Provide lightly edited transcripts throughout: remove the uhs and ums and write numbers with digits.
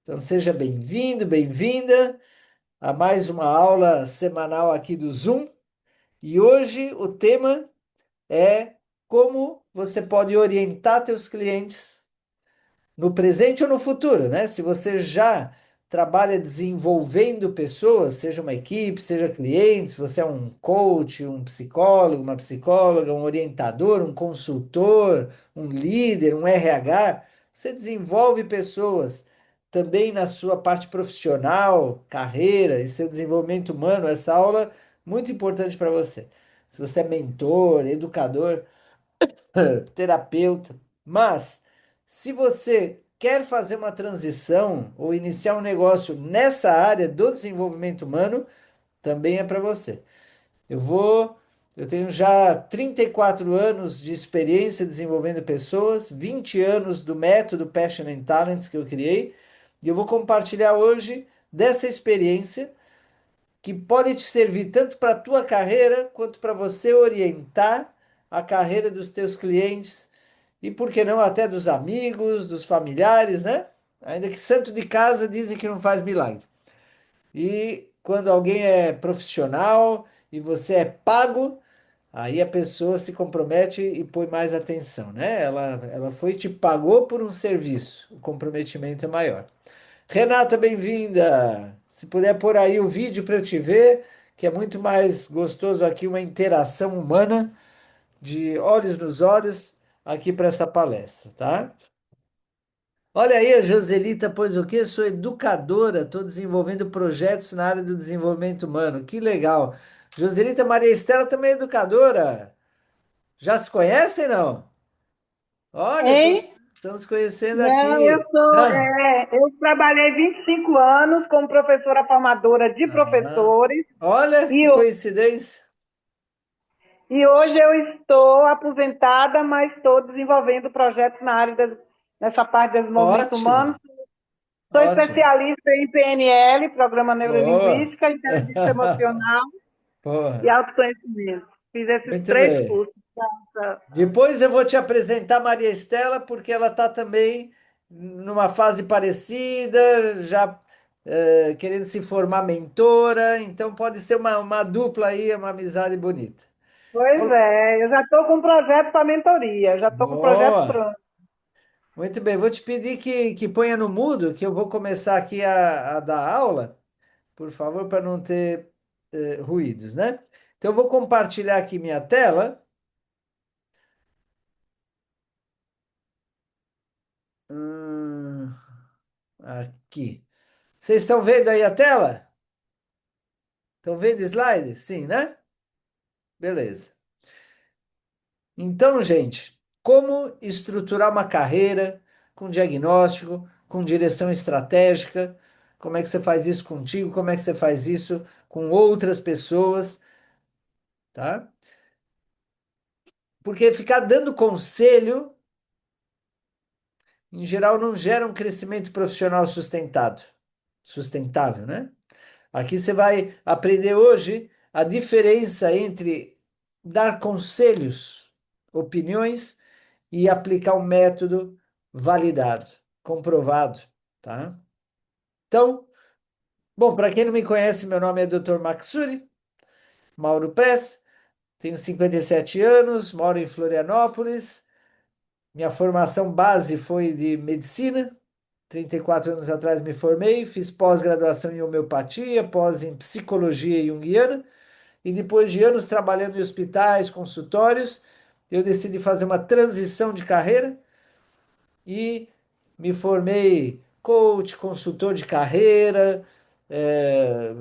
Então seja bem-vindo, bem-vinda a mais uma aula semanal aqui do Zoom. E hoje o tema é como você pode orientar teus clientes no presente ou no futuro, né? Se você já trabalha desenvolvendo pessoas, seja uma equipe, seja cliente, se você é um coach, um psicólogo, uma psicóloga, um orientador, um consultor, um líder, um RH, você desenvolve pessoas também na sua parte profissional, carreira e seu desenvolvimento humano. Essa aula é muito importante para você. Se você é mentor, educador, terapeuta. Mas, se você quer fazer uma transição ou iniciar um negócio nessa área do desenvolvimento humano, também é para você. Eu vou, eu tenho já 34 anos de experiência desenvolvendo pessoas, 20 anos do método Passion and Talents que eu criei, e eu vou compartilhar hoje dessa experiência que pode te servir tanto para a tua carreira quanto para você orientar a carreira dos teus clientes e por que não até dos amigos, dos familiares, né? Ainda que santo de casa dizem que não faz milagre. E quando alguém é profissional e você é pago, aí a pessoa se compromete e põe mais atenção, né? Ela foi e te pagou por um serviço, o comprometimento é maior. Renata, bem-vinda! Se puder pôr aí o vídeo para eu te ver, que é muito mais gostoso aqui, uma interação humana, de olhos nos olhos, aqui para essa palestra, tá? Olha aí, a Joselita, pois o quê? Sou educadora, estou desenvolvendo projetos na área do desenvolvimento humano. Que legal. Joselita Maria Estela também é educadora. Já se conhecem, não? Olha, Hein? estamos conhecendo Não, aqui. eu trabalhei 25 anos como professora formadora de Ah, professores olha que e, coincidência. e hoje eu estou aposentada, mas estou desenvolvendo projetos nessa parte de desenvolvimento humano. Ótimo, Sou ótimo. especialista em PNL, Programa Boa. Neurolinguística, Inteligência Emocional e Boa. Autoconhecimento. Fiz esses Muito três bem. cursos. Depois eu vou te apresentar a Maria Estela, porque ela está também numa fase parecida, já querendo se formar mentora, então pode ser uma dupla aí, uma amizade bonita. Pois Ol- é, eu já estou com um projeto para mentoria, já estou com o projeto Boa. pronto. Muito bem, vou te pedir que ponha no mudo, que eu vou começar aqui a dar aula, por favor, para não ter ruídos, né? Então, eu vou compartilhar aqui minha tela. Hum, aqui. Vocês estão vendo aí a tela? Estão vendo slides? Sim, né? Beleza. Então, gente, como estruturar uma carreira com diagnóstico, com direção estratégica? Como é que você faz isso contigo? Como é que você faz isso com outras pessoas? Tá? Porque ficar dando conselho, em geral, não gera um crescimento profissional sustentável, né? Aqui você vai aprender hoje a diferença entre dar conselhos, opiniões e aplicar um método validado, comprovado, tá? Então, bom, para quem não me conhece, meu nome é Dr. Maxuri, Mauro Press, tenho 57 anos, moro em Florianópolis. Minha formação base foi de medicina. 34 anos atrás me formei, fiz pós-graduação em homeopatia, pós em psicologia junguiana. E depois de anos trabalhando em hospitais, consultórios, eu decidi fazer uma transição de carreira e me formei coach, consultor de carreira, eh,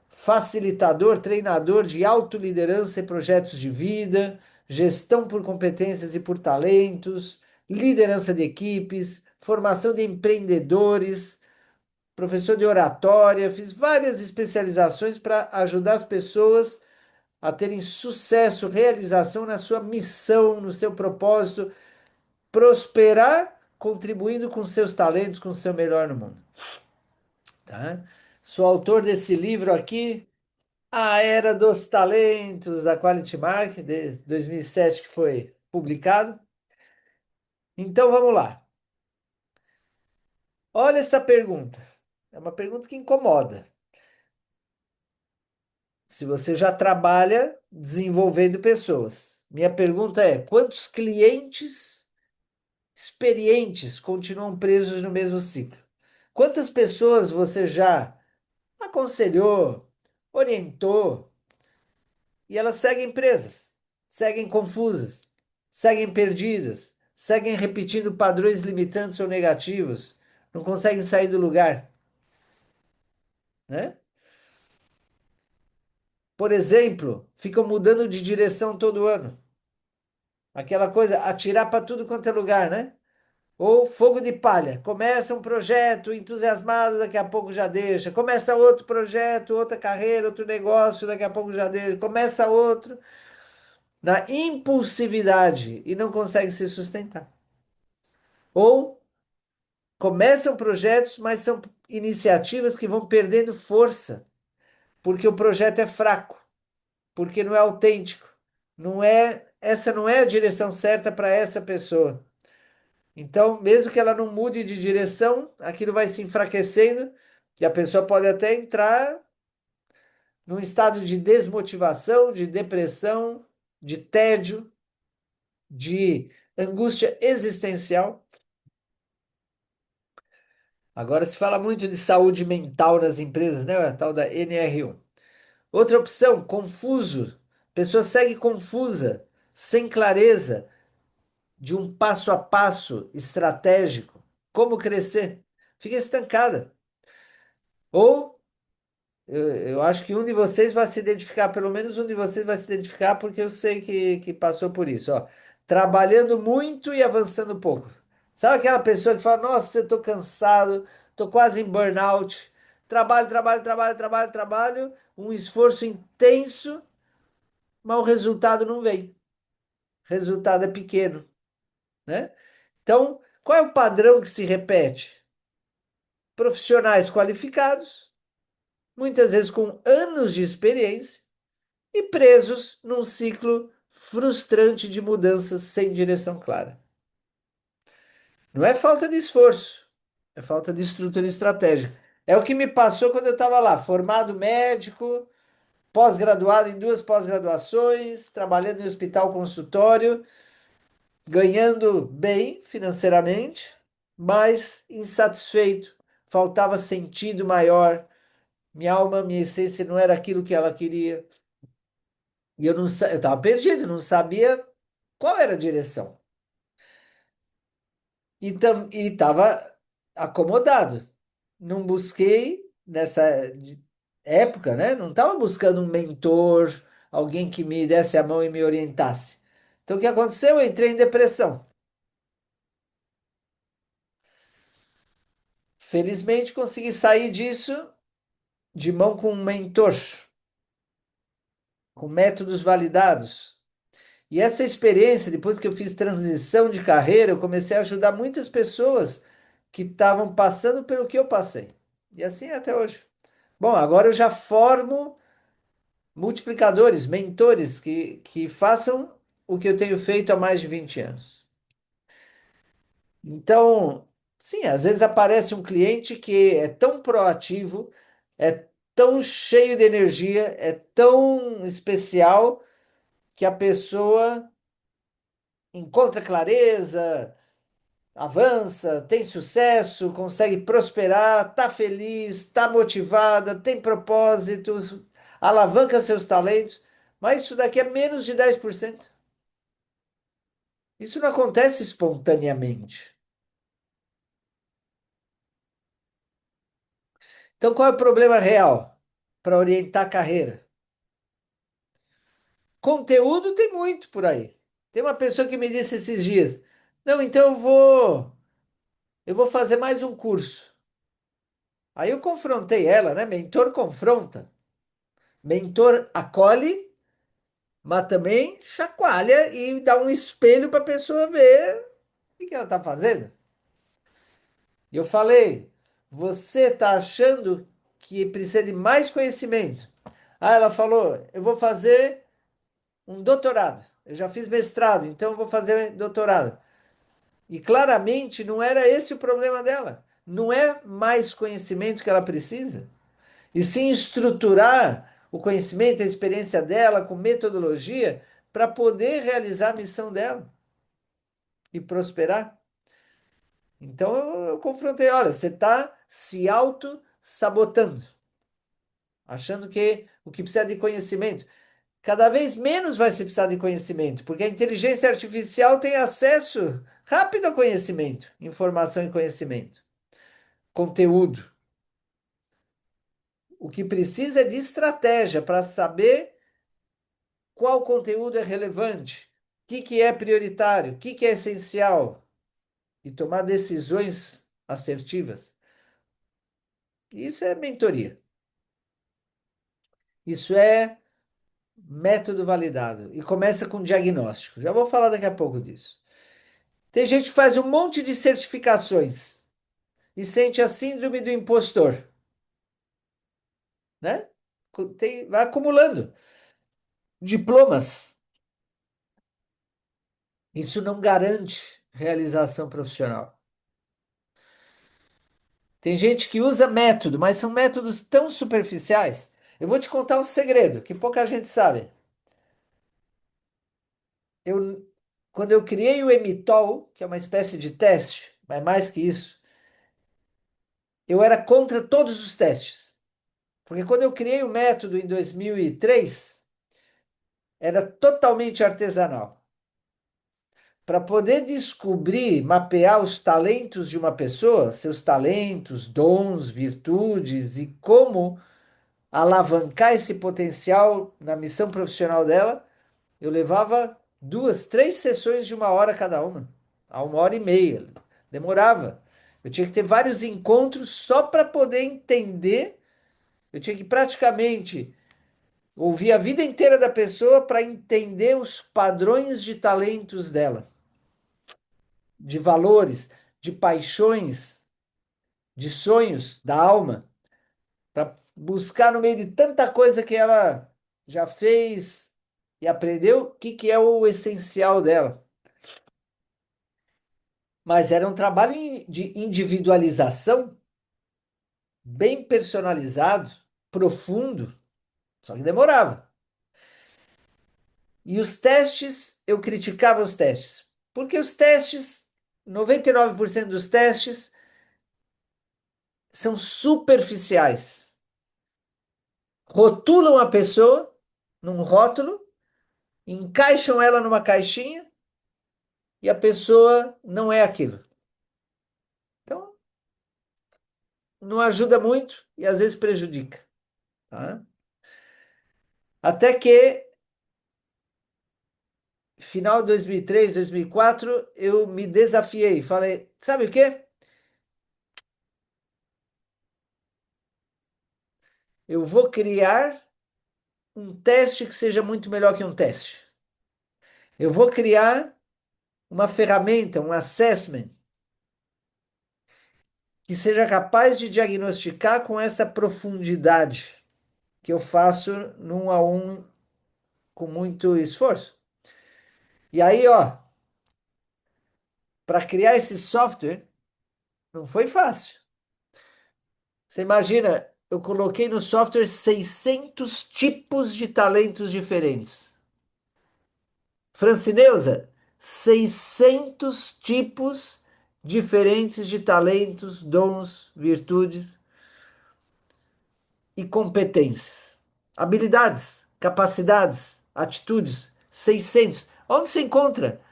facilitador, treinador de autoliderança e projetos de vida, gestão por competências e por talentos, liderança de equipes, formação de empreendedores, professor de oratória, fiz várias especializações para ajudar as pessoas a terem sucesso, realização na sua missão, no seu propósito, prosperar contribuindo com seus talentos, com o seu melhor no mundo, tá? Sou autor desse livro aqui, A Era dos Talentos, da Quality Mark, de 2007, que foi publicado. Então vamos lá. Olha essa pergunta. É uma pergunta que incomoda. Se você já trabalha desenvolvendo pessoas. Minha pergunta é: quantos clientes experientes continuam presos no mesmo ciclo? Quantas pessoas você já aconselhou, orientou e elas seguem presas, seguem confusas, seguem perdidas, seguem repetindo padrões limitantes ou negativos, não conseguem sair do lugar, né? Por exemplo, ficam mudando de direção todo ano. Aquela coisa, atirar para tudo quanto é lugar, né? Ou fogo de palha. Começa um projeto entusiasmado, daqui a pouco já deixa. Começa outro projeto, outra carreira, outro negócio, daqui a pouco já deixa. Começa outro na impulsividade e não consegue se sustentar. Ou começam projetos, mas são iniciativas que vão perdendo força, porque o projeto é fraco, porque não é autêntico. Essa não é a direção certa para essa pessoa. Então, mesmo que ela não mude de direção, aquilo vai se enfraquecendo e a pessoa pode até entrar num estado de desmotivação, de depressão, de tédio, de angústia existencial. Agora se fala muito de saúde mental nas empresas, né? A tal da NR1. Outra opção, confuso. A pessoa segue confusa, sem clareza de um passo a passo estratégico. Como crescer? Fica estancada. Ou eu acho que um de vocês vai se identificar, pelo menos um de vocês vai se identificar, porque eu sei que passou por isso, ó. Trabalhando muito e avançando pouco. Sabe aquela pessoa que fala, nossa, eu tô cansado, tô quase em burnout. Trabalho, trabalho, trabalho, trabalho, trabalho, um esforço intenso, mas o resultado não vem. O resultado é pequeno, né? Então, qual é o padrão que se repete? Profissionais qualificados, muitas vezes com anos de experiência, e presos num ciclo frustrante de mudanças sem direção clara. Não é falta de esforço, é falta de estrutura estratégica. É o que me passou quando eu estava lá, formado médico, pós-graduado em duas pós-graduações, trabalhando em hospital consultório, ganhando bem financeiramente, mas insatisfeito, faltava sentido maior. Minha alma, minha essência não era aquilo que ela queria. E eu não, eu estava perdido, não sabia qual era a direção. E estava acomodado. Não busquei nessa época, né? Não estava buscando um mentor, alguém que me desse a mão e me orientasse. Então, o que aconteceu? Eu entrei em depressão. Felizmente, consegui sair disso de mão com um mentor, com métodos validados. E essa experiência, depois que eu fiz transição de carreira, eu comecei a ajudar muitas pessoas que estavam passando pelo que eu passei. E assim é até hoje. Bom, agora eu já formo multiplicadores, mentores que façam o que eu tenho feito há mais de 20 anos. Então, sim, às vezes aparece um cliente que é tão proativo, é tão cheio de energia, é tão especial que a pessoa encontra clareza, avança, tem sucesso, consegue prosperar, está feliz, está motivada, tem propósitos, alavanca seus talentos, mas isso daqui é menos de 10%. Isso não acontece espontaneamente. Então, qual é o problema real para orientar a carreira? Conteúdo tem muito por aí. Tem uma pessoa que me disse esses dias: "Não, então eu vou fazer mais um curso". Aí eu confrontei ela, né? Mentor confronta. Mentor acolhe, mas também chacoalha e dá um espelho para a pessoa ver o que ela está fazendo. E eu falei: você está achando que precisa de mais conhecimento? Ah, ela falou: eu vou fazer um doutorado. Eu já fiz mestrado, então eu vou fazer doutorado. E claramente não era esse o problema dela. não é mais conhecimento que ela precisa, e sim estruturar o conhecimento, a experiência dela com metodologia para poder realizar a missão dela e prosperar. Então eu confrontei, olha, você está se auto-sabotando, achando que o que precisa de conhecimento. Cada vez menos vai se precisar de conhecimento, porque a inteligência artificial tem acesso rápido a conhecimento, informação e conhecimento, conteúdo. O que precisa é de estratégia para saber qual conteúdo é relevante, que é prioritário, que é essencial e tomar decisões assertivas. Isso é mentoria. Isso é método validado e começa com diagnóstico. Já vou falar daqui a pouco disso. Tem gente que faz um monte de certificações e sente a síndrome do impostor, né? Vai acumulando diplomas. Isso não garante realização profissional. Tem gente que usa método, mas são métodos tão superficiais. Eu vou te contar um segredo que pouca gente sabe. Eu, quando eu criei o Emitol, que é uma espécie de teste, mas mais que isso, eu era contra todos os testes. Porque quando eu criei o método em 2003, era totalmente artesanal. Para poder descobrir, mapear os talentos de uma pessoa, seus talentos, dons, virtudes e como alavancar esse potencial na missão profissional dela, eu levava 2, 3 sessões de 1 hora cada uma, a 1 hora e meia. Demorava. Eu tinha que ter vários encontros só para poder entender. Eu tinha que praticamente ouvir a vida inteira da pessoa para entender os padrões de talentos dela, de valores, de paixões, de sonhos da alma, para buscar no meio de tanta coisa que ela já fez e aprendeu o que é o essencial dela. Mas era um trabalho de individualização bem personalizado, profundo, só que demorava. E os testes, eu criticava os testes, porque os testes, 99% dos testes são superficiais. Rotulam a pessoa num rótulo, encaixam ela numa caixinha e a pessoa não é aquilo. Então, não ajuda muito e às vezes prejudica. Tá? Até que, final de 2003, 2004, eu me desafiei. Falei, sabe o quê? Eu vou criar um teste que seja muito melhor que um teste. Eu vou criar uma ferramenta, um assessment, que seja capaz de diagnosticar com essa profundidade que eu faço num a um com muito esforço. E aí, ó, para criar esse software, não foi fácil. Você imagina, eu coloquei no software 600 tipos de talentos diferentes. Francineusa, 600 tipos diferentes de talentos, dons, virtudes e competências. Habilidades, capacidades, atitudes, 600. Onde se encontra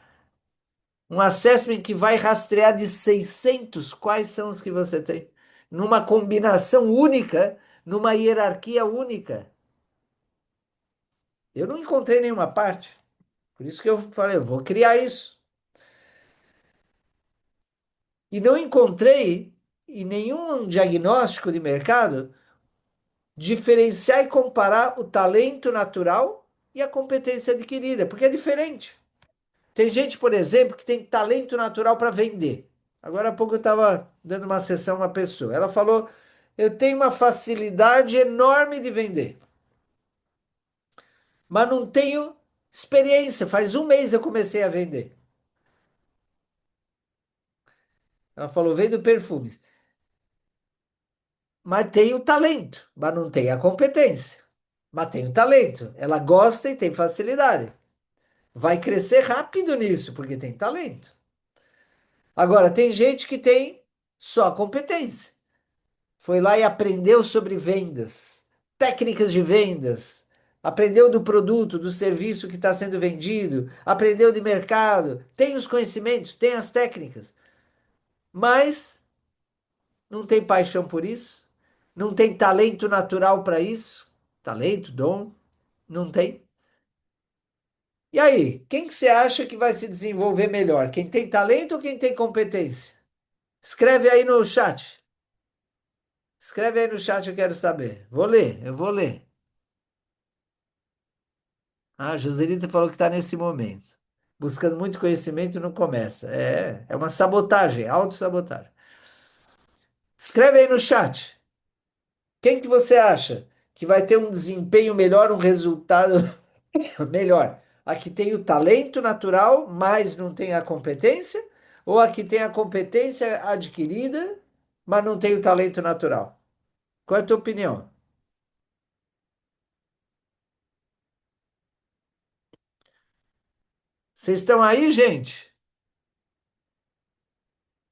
um assessment que vai rastrear de 600 quais são os que você tem? Numa combinação única, numa hierarquia única. Eu não encontrei nenhuma parte. Por isso que eu falei, eu vou criar isso. E não encontrei em nenhum diagnóstico de mercado diferenciar e comparar o talento natural e a competência adquirida, porque é diferente. Tem gente, por exemplo, que tem talento natural para vender. Agora há pouco eu estava dando uma sessão a uma pessoa. Ela falou: eu tenho uma facilidade enorme de vender, mas não tenho experiência. Faz 1 mês eu comecei a vender. Ela falou: vendo perfumes. mas tem o talento, mas não tem a competência. Mas tem o talento. Ela gosta e tem facilidade. Vai crescer rápido nisso, porque tem talento. Agora, tem gente que tem só competência. Foi lá e aprendeu sobre vendas, técnicas de vendas, aprendeu do produto, do serviço que está sendo vendido, aprendeu de mercado, tem os conhecimentos, tem as técnicas, mas não tem paixão por isso, não tem talento natural para isso, talento, dom, não tem. E aí, quem que você acha que vai se desenvolver melhor? Quem tem talento ou quem tem competência? Escreve aí no chat. Escreve aí no chat, eu quero saber. Vou ler, eu vou ler. Ah, Joselita falou que está nesse momento. Buscando muito conhecimento não começa. É uma sabotagem, autossabotagem. Escreve aí no chat. Quem que você acha que vai ter um desempenho melhor, um resultado melhor? A que tem o talento natural, mas não tem a competência? Ou a que tem a competência adquirida, mas não tem o talento natural? Qual é a tua opinião? Vocês estão aí, gente?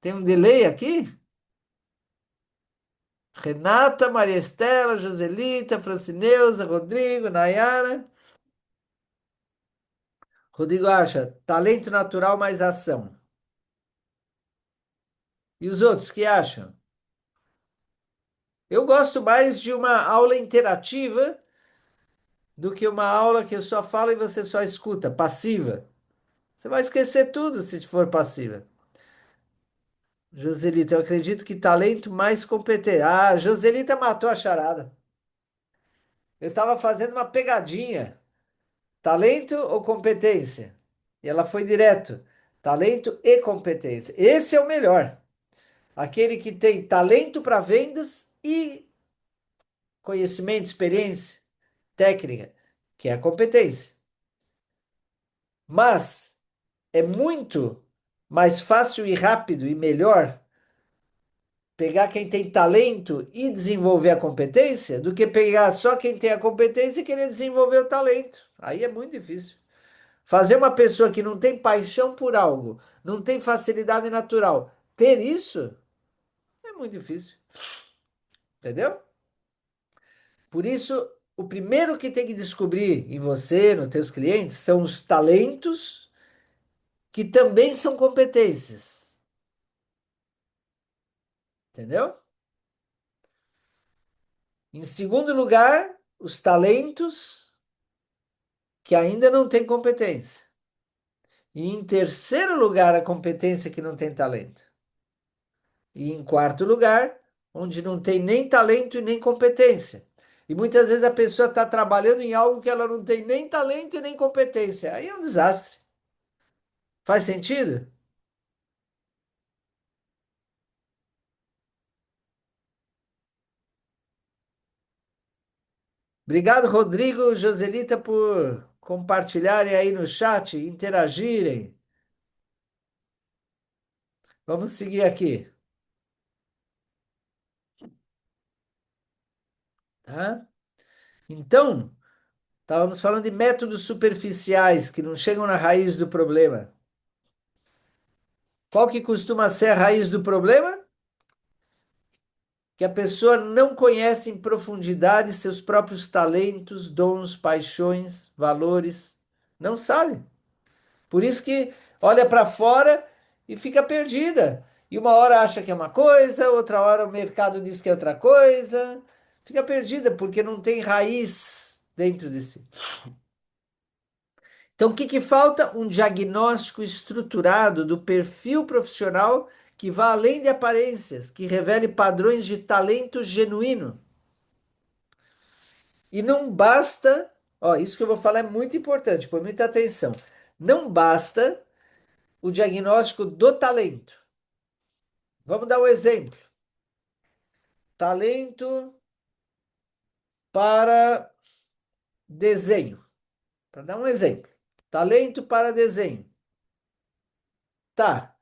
Tem um delay aqui? Renata, Maria Estela, Joselita, Francineuza, Rodrigo, Nayara. Rodrigo acha talento natural mais ação. E os outros que acham? Eu gosto mais de uma aula interativa do que uma aula que eu só falo e você só escuta, passiva. Você vai esquecer tudo se for passiva. Joselita, eu acredito que talento mais competente. Ah, Joselita matou a charada. Eu estava fazendo uma pegadinha. Talento ou competência? E ela foi direto. Talento e competência. Esse é o melhor. Aquele que tem talento para vendas e conhecimento, experiência, técnica, que é a competência. Mas é muito mais fácil e rápido e melhor pegar quem tem talento e desenvolver a competência do que pegar só quem tem a competência e querer desenvolver o talento. Aí é muito difícil. Fazer uma pessoa que não tem paixão por algo, não tem facilidade natural, ter isso é muito difícil, entendeu? Por isso, o primeiro que tem que descobrir em você, nos teus clientes, são os talentos que também são competências, entendeu? Em segundo lugar, os talentos que ainda não têm competência. E em terceiro lugar, a competência que não tem talento. E em quarto lugar, onde não tem nem talento e nem competência. E muitas vezes a pessoa está trabalhando em algo que ela não tem nem talento e nem competência. Aí é um desastre. Faz sentido? Obrigado, Rodrigo e Joselita, por compartilharem aí no chat, interagirem. Vamos seguir aqui, tá? Então, estávamos falando de métodos superficiais que não chegam na raiz do problema. Qual que costuma ser a raiz do problema? Que a pessoa não conhece em profundidade seus próprios talentos, dons, paixões, valores. Não sabe. Por isso que olha para fora e fica perdida. E uma hora acha que é uma coisa, outra hora o mercado diz que é outra coisa. Fica perdida porque não tem raiz dentro de si. Então, o que que falta? Um diagnóstico estruturado do perfil profissional que vá além de aparências, que revele padrões de talento genuíno. E não basta, ó, isso que eu vou falar é muito importante, põe muita atenção. Não basta o diagnóstico do talento. Vamos dar um exemplo. Talento para desenho. Para dar um exemplo. Talento para desenho. Tá.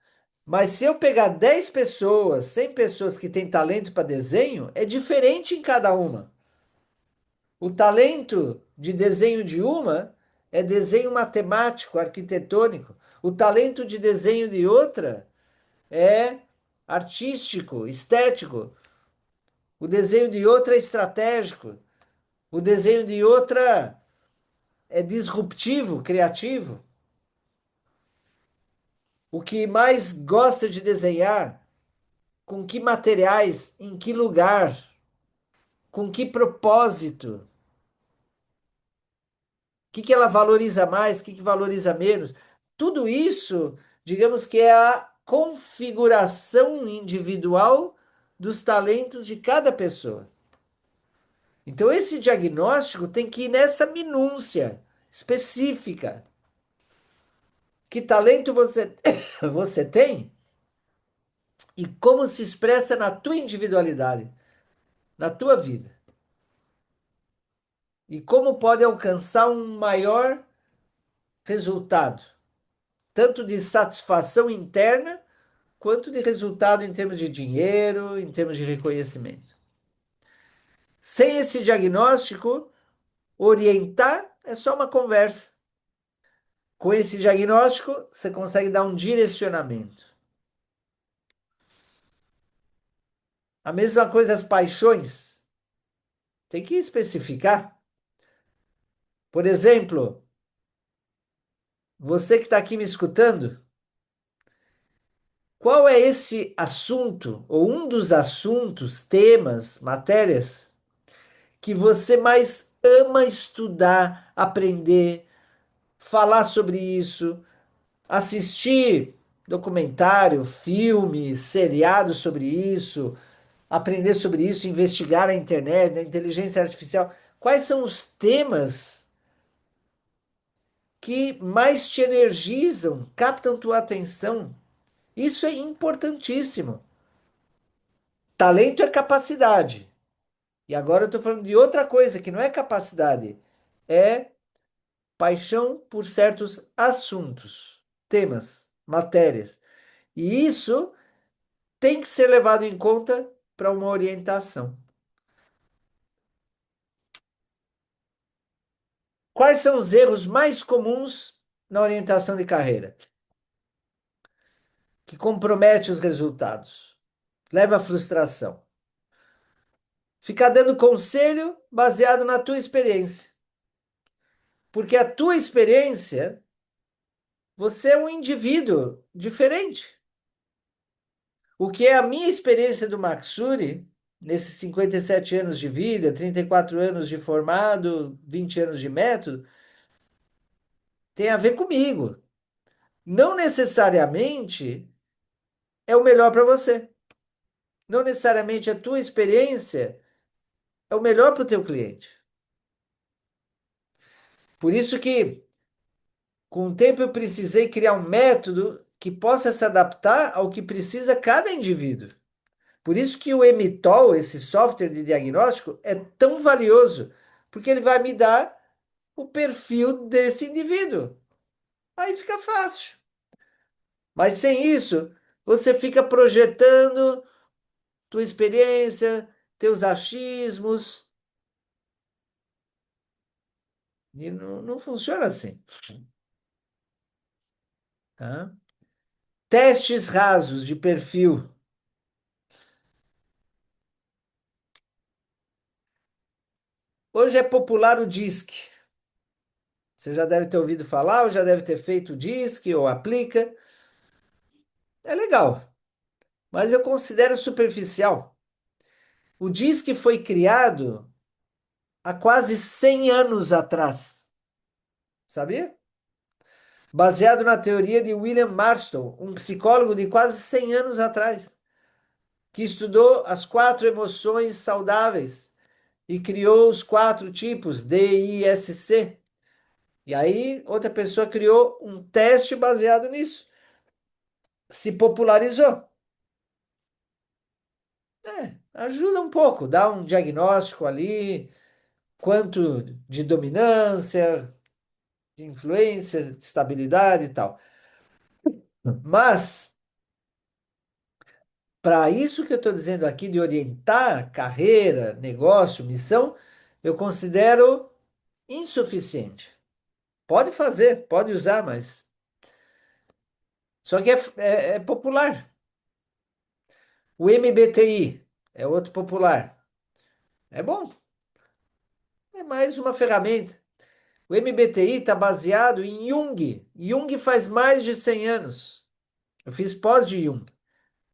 Mas se eu pegar 10 pessoas, 100 pessoas que têm talento para desenho, é diferente em cada uma. O talento de desenho de uma é desenho matemático, arquitetônico. O talento de desenho de outra é artístico, estético. O desenho de outra é estratégico. O desenho de outra é disruptivo, criativo. O que mais gosta de desenhar, com que materiais, em que lugar, com que propósito, que ela valoriza mais, que valoriza menos. Tudo isso, digamos que é a configuração individual dos talentos de cada pessoa. Então, esse diagnóstico tem que ir nessa minúcia específica. Que talento você tem e como se expressa na tua individualidade, na tua vida. E como pode alcançar um maior resultado, tanto de satisfação interna, quanto de resultado em termos de dinheiro, em termos de reconhecimento. Sem esse diagnóstico, orientar é só uma conversa. Com esse diagnóstico, você consegue dar um direcionamento. A mesma coisa as paixões. Tem que especificar. Por exemplo, você que está aqui me escutando, qual é esse assunto, ou um dos assuntos, temas, matérias, que você mais ama estudar, aprender, falar sobre isso, assistir documentário, filme, seriado sobre isso, aprender sobre isso, investigar na internet, na inteligência artificial. Quais são os temas que mais te energizam, captam tua atenção? Isso é importantíssimo. Talento é capacidade. E agora eu estou falando de outra coisa que não é capacidade, é paixão por certos assuntos, temas, matérias. E isso tem que ser levado em conta para uma orientação. Quais são os erros mais comuns na orientação de carreira? Que compromete os resultados, leva à frustração. Ficar dando conselho baseado na tua experiência. Porque a tua experiência, você é um indivíduo diferente. O que é a minha experiência do Maxuri, nesses 57 anos de vida, 34 anos de formado, 20 anos de método, tem a ver comigo. Não necessariamente é o melhor para você. Não necessariamente a tua experiência é o melhor para o teu cliente. Por isso que, com o tempo, eu precisei criar um método que possa se adaptar ao que precisa cada indivíduo. Por isso que o Emitol, esse software de diagnóstico, é tão valioso, porque ele vai me dar o perfil desse indivíduo. Aí fica fácil. Mas sem isso, você fica projetando tua experiência, teus achismos, e não funciona assim. Tá? Testes rasos de perfil. Hoje é popular o DISC. Você já deve ter ouvido falar, ou já deve ter feito o DISC, ou aplica. É legal, mas eu considero superficial. O DISC foi criado há quase 100 anos atrás. Sabia? Baseado na teoria de William Marston, um psicólogo de quase 100 anos atrás, que estudou as 4 emoções saudáveis e criou os 4 tipos, DISC. E aí, outra pessoa criou um teste baseado nisso. Se popularizou. Ajuda um pouco, dá um diagnóstico ali, quanto de dominância, de influência, de estabilidade e tal. Mas para isso que eu estou dizendo aqui de orientar carreira, negócio, missão, eu considero insuficiente. Pode fazer, pode usar, mas só que é popular. O MBTI é outro popular. É bom, é mais uma ferramenta. O MBTI está baseado em Jung. Jung faz mais de 100 anos. Eu fiz pós de Jung.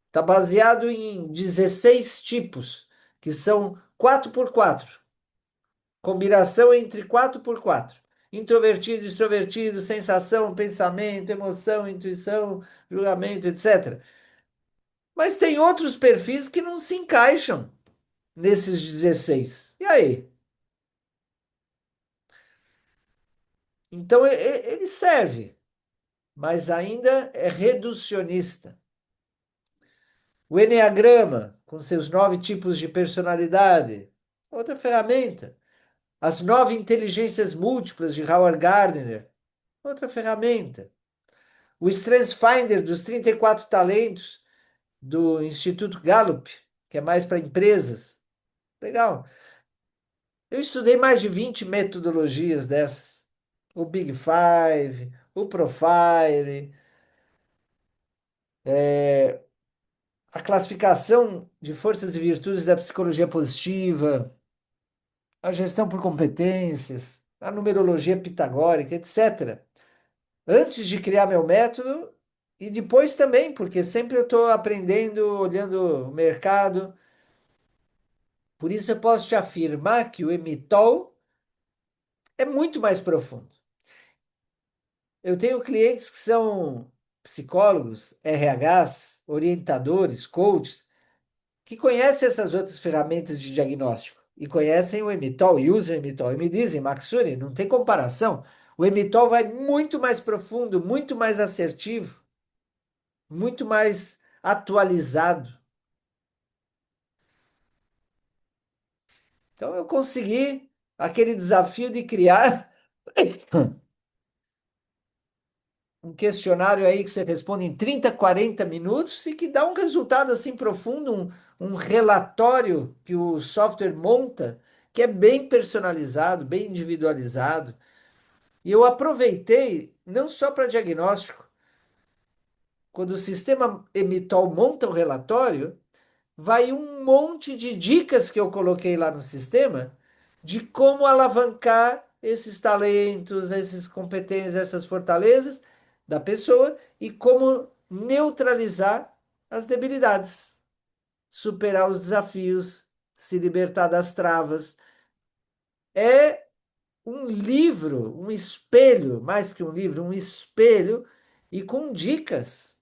Está baseado em 16 tipos, que são 4x4. Combinação entre 4x4. Introvertido, extrovertido, sensação, pensamento, emoção, intuição, julgamento, etc. Mas tem outros perfis que não se encaixam nesses 16. E aí? Então ele serve, mas ainda é reducionista. O Enneagrama, com seus 9 tipos de personalidade, outra ferramenta. As 9 inteligências múltiplas de Howard Gardner, outra ferramenta. O StrengthsFinder dos 34 talentos do Instituto Gallup, que é mais para empresas. Legal. Eu estudei mais de 20 metodologias dessas. O Big Five, o Profile, a classificação de forças e virtudes da psicologia positiva, a gestão por competências, a numerologia pitagórica, etc. Antes de criar meu método e depois também, porque sempre eu estou aprendendo, olhando o mercado. Por isso eu posso te afirmar que o MTOL é muito mais profundo. Eu tenho clientes que são psicólogos, RHs, orientadores, coaches, que conhecem essas outras ferramentas de diagnóstico e conhecem o MTOL e usam o MTOL e me dizem, Maxuri, não tem comparação. O MTOL vai muito mais profundo, muito mais assertivo, muito mais atualizado. Então eu consegui aquele desafio de criar um questionário aí que você responde em 30, 40 minutos e que dá um resultado assim profundo, um relatório que o software monta, que é bem personalizado, bem individualizado. E eu aproveitei não só para diagnóstico, quando o sistema Emitol monta o relatório, vai um monte de dicas que eu coloquei lá no sistema de como alavancar esses talentos, essas competências, essas fortalezas da pessoa e como neutralizar as debilidades, superar os desafios, se libertar das travas. É um livro, um espelho, mais que um livro, um espelho e com dicas.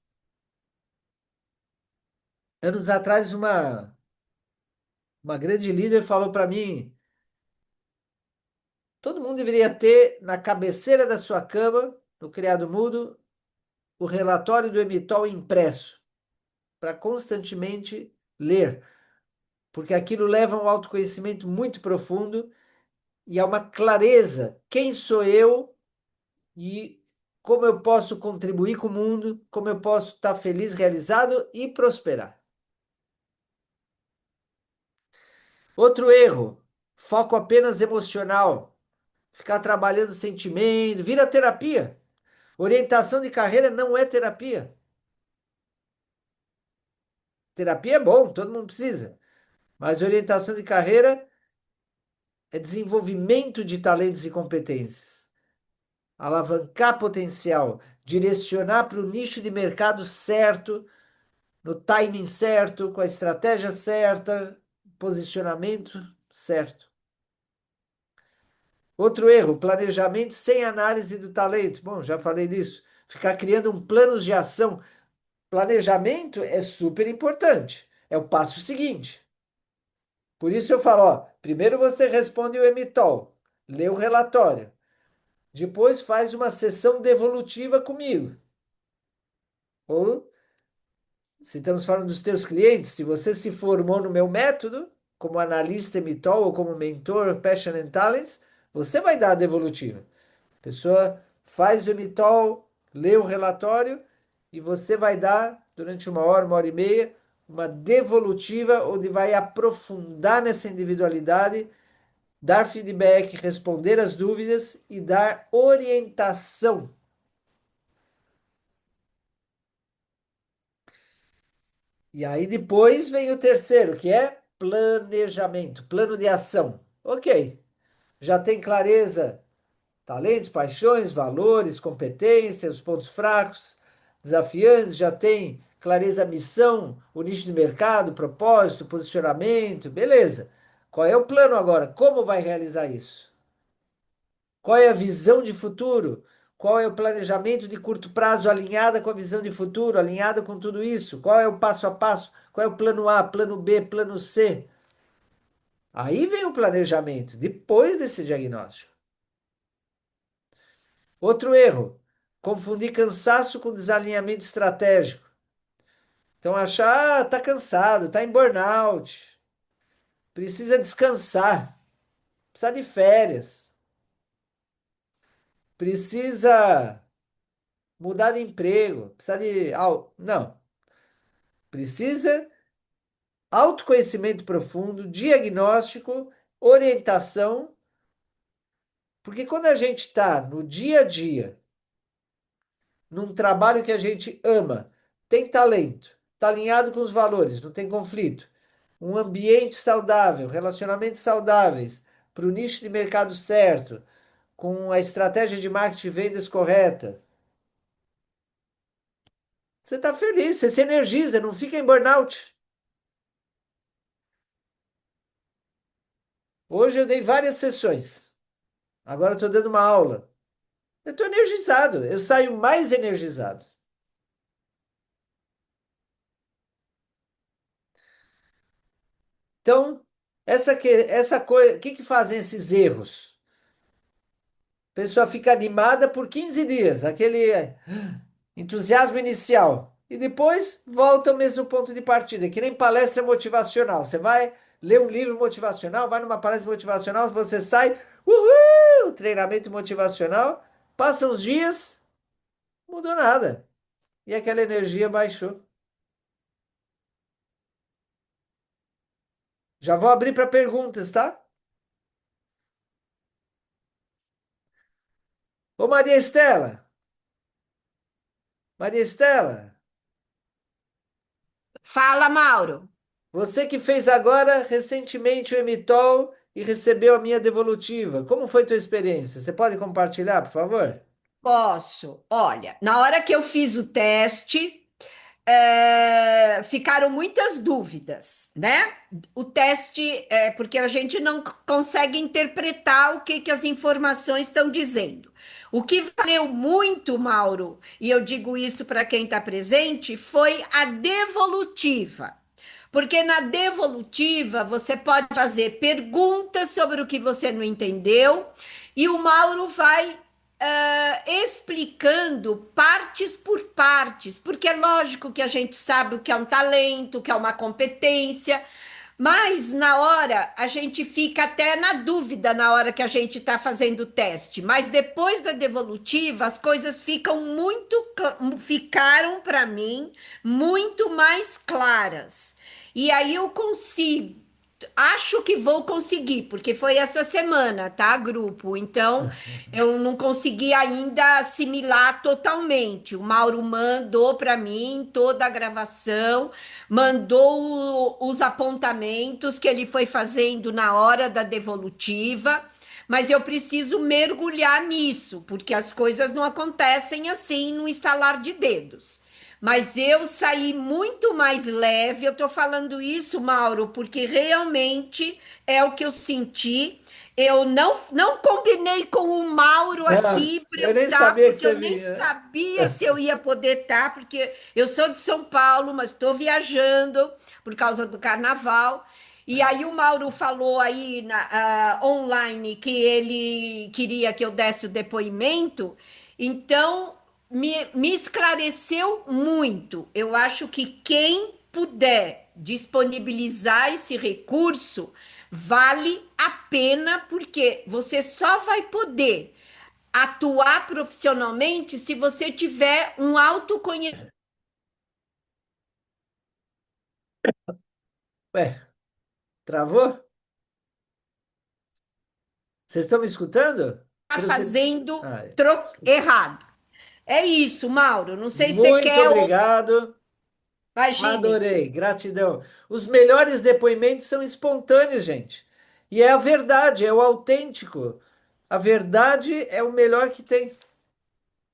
Anos atrás, uma grande líder falou para mim: todo mundo deveria ter na cabeceira da sua cama, no criado mudo, o relatório do Emitol impresso, para constantemente ler, porque aquilo leva a um autoconhecimento muito profundo e a uma clareza. Quem sou eu e como eu posso contribuir com o mundo, como eu posso estar feliz, realizado e prosperar. Outro erro, foco apenas emocional, ficar trabalhando sentimento, vira terapia. Orientação de carreira não é terapia. Terapia é bom, todo mundo precisa. Mas orientação de carreira é desenvolvimento de talentos e competências. Alavancar potencial, direcionar para o nicho de mercado certo, no timing certo, com a estratégia certa, posicionamento certo. Outro erro, planejamento sem análise do talento. Bom, já falei disso. Ficar criando um plano de ação. Planejamento é super importante. É o passo seguinte. Por isso eu falo, ó, primeiro você responde o Emitol, lê o relatório, depois faz uma sessão devolutiva comigo. Ou, se estamos falando dos teus clientes, se você se formou no meu método, como analista Emitol ou como mentor Passion and Talents, você vai dar a devolutiva. A pessoa faz o Emitol, lê o relatório e você vai dar, durante 1 hora, 1 hora e meia, uma devolutiva, onde vai aprofundar nessa individualidade, dar feedback, responder as dúvidas e dar orientação. E aí depois vem o terceiro, que é planejamento, plano de ação. Ok, já tem clareza, talentos, paixões, valores, competências, os pontos fracos, desafiantes, já tem clareza a missão, o nicho de mercado, propósito, posicionamento, beleza. Qual é o plano agora? Como vai realizar isso? Qual é a visão de futuro? Qual é o planejamento de curto prazo alinhada com a visão de futuro, alinhada com tudo isso? Qual é o passo a passo? Qual é o plano A, plano B, plano C? Aí vem o planejamento, depois desse diagnóstico. Outro erro, confundir cansaço com desalinhamento estratégico. Então, achar, tá cansado, tá em burnout, precisa descansar, precisa de férias, precisa mudar de emprego, precisa de. Não, precisa autoconhecimento profundo, diagnóstico, orientação, porque quando a gente está no dia a dia, num trabalho que a gente ama, tem talento, está alinhado com os valores, não tem conflito, um ambiente saudável, relacionamentos saudáveis, para o nicho de mercado certo, com a estratégia de marketing e vendas correta. Você está feliz, você se energiza, não fica em burnout. Hoje eu dei várias sessões. Agora eu estou dando uma aula. Eu estou energizado, eu saio mais energizado. Então, essa coisa, o que que fazem esses erros? A pessoa fica animada por 15 dias, aquele entusiasmo inicial. E depois volta ao mesmo ponto de partida, que nem palestra motivacional. Você vai ler um livro motivacional, vai numa palestra motivacional, você sai, uhul, treinamento motivacional, passam os dias, mudou nada. E aquela energia baixou. Já vou abrir para perguntas, tá? Ô Maria Estela, Maria Estela, Fala, Mauro. você que fez agora recentemente o Emitol e recebeu a minha devolutiva, como foi tua experiência? Você pode compartilhar, por favor? Posso? Olha, na hora que eu fiz o teste, ficaram muitas dúvidas, né? O teste é porque a gente não consegue interpretar o que as informações estão dizendo. O que valeu muito, Mauro, e eu digo isso para quem está presente, foi a devolutiva. Porque na devolutiva você pode fazer perguntas sobre o que você não entendeu e o Mauro vai explicando partes por partes, porque é lógico que a gente sabe o que é um talento, o que é uma competência, mas na hora a gente fica até na dúvida na hora que a gente está fazendo o teste. Mas depois da devolutiva, as coisas ficaram para mim muito mais claras. E aí eu consigo. Acho que vou conseguir, porque foi essa semana, tá, grupo? Então, eu não consegui ainda assimilar totalmente. O Mauro mandou para mim toda a gravação, mandou os apontamentos que ele foi fazendo na hora da devolutiva, mas eu preciso mergulhar nisso, porque as coisas não acontecem assim no estalar de dedos. Mas eu saí muito mais leve. Eu tô falando isso, Mauro, porque realmente é o que eu senti. Eu não combinei com o Mauro Ah, aqui para eu eu nem estar, sabia que porque você eu nem vinha. sabia se eu ia poder estar, porque eu sou de São Paulo, mas estou viajando por causa do carnaval. E aí o Mauro falou aí online que ele queria que eu desse o depoimento. Então, me esclareceu muito. Eu acho que quem puder disponibilizar esse recurso vale a pena, porque você só vai poder atuar profissionalmente se você tiver um autoconhecimento. Ué, travou? Vocês estão me escutando? Está Proce- fazendo Ai, errado. É isso, Mauro. Não sei se você muito quer ou... obrigado. Imagine. Adorei, gratidão. Os melhores depoimentos são espontâneos, gente. E é a verdade, é o autêntico. A verdade é o melhor que tem,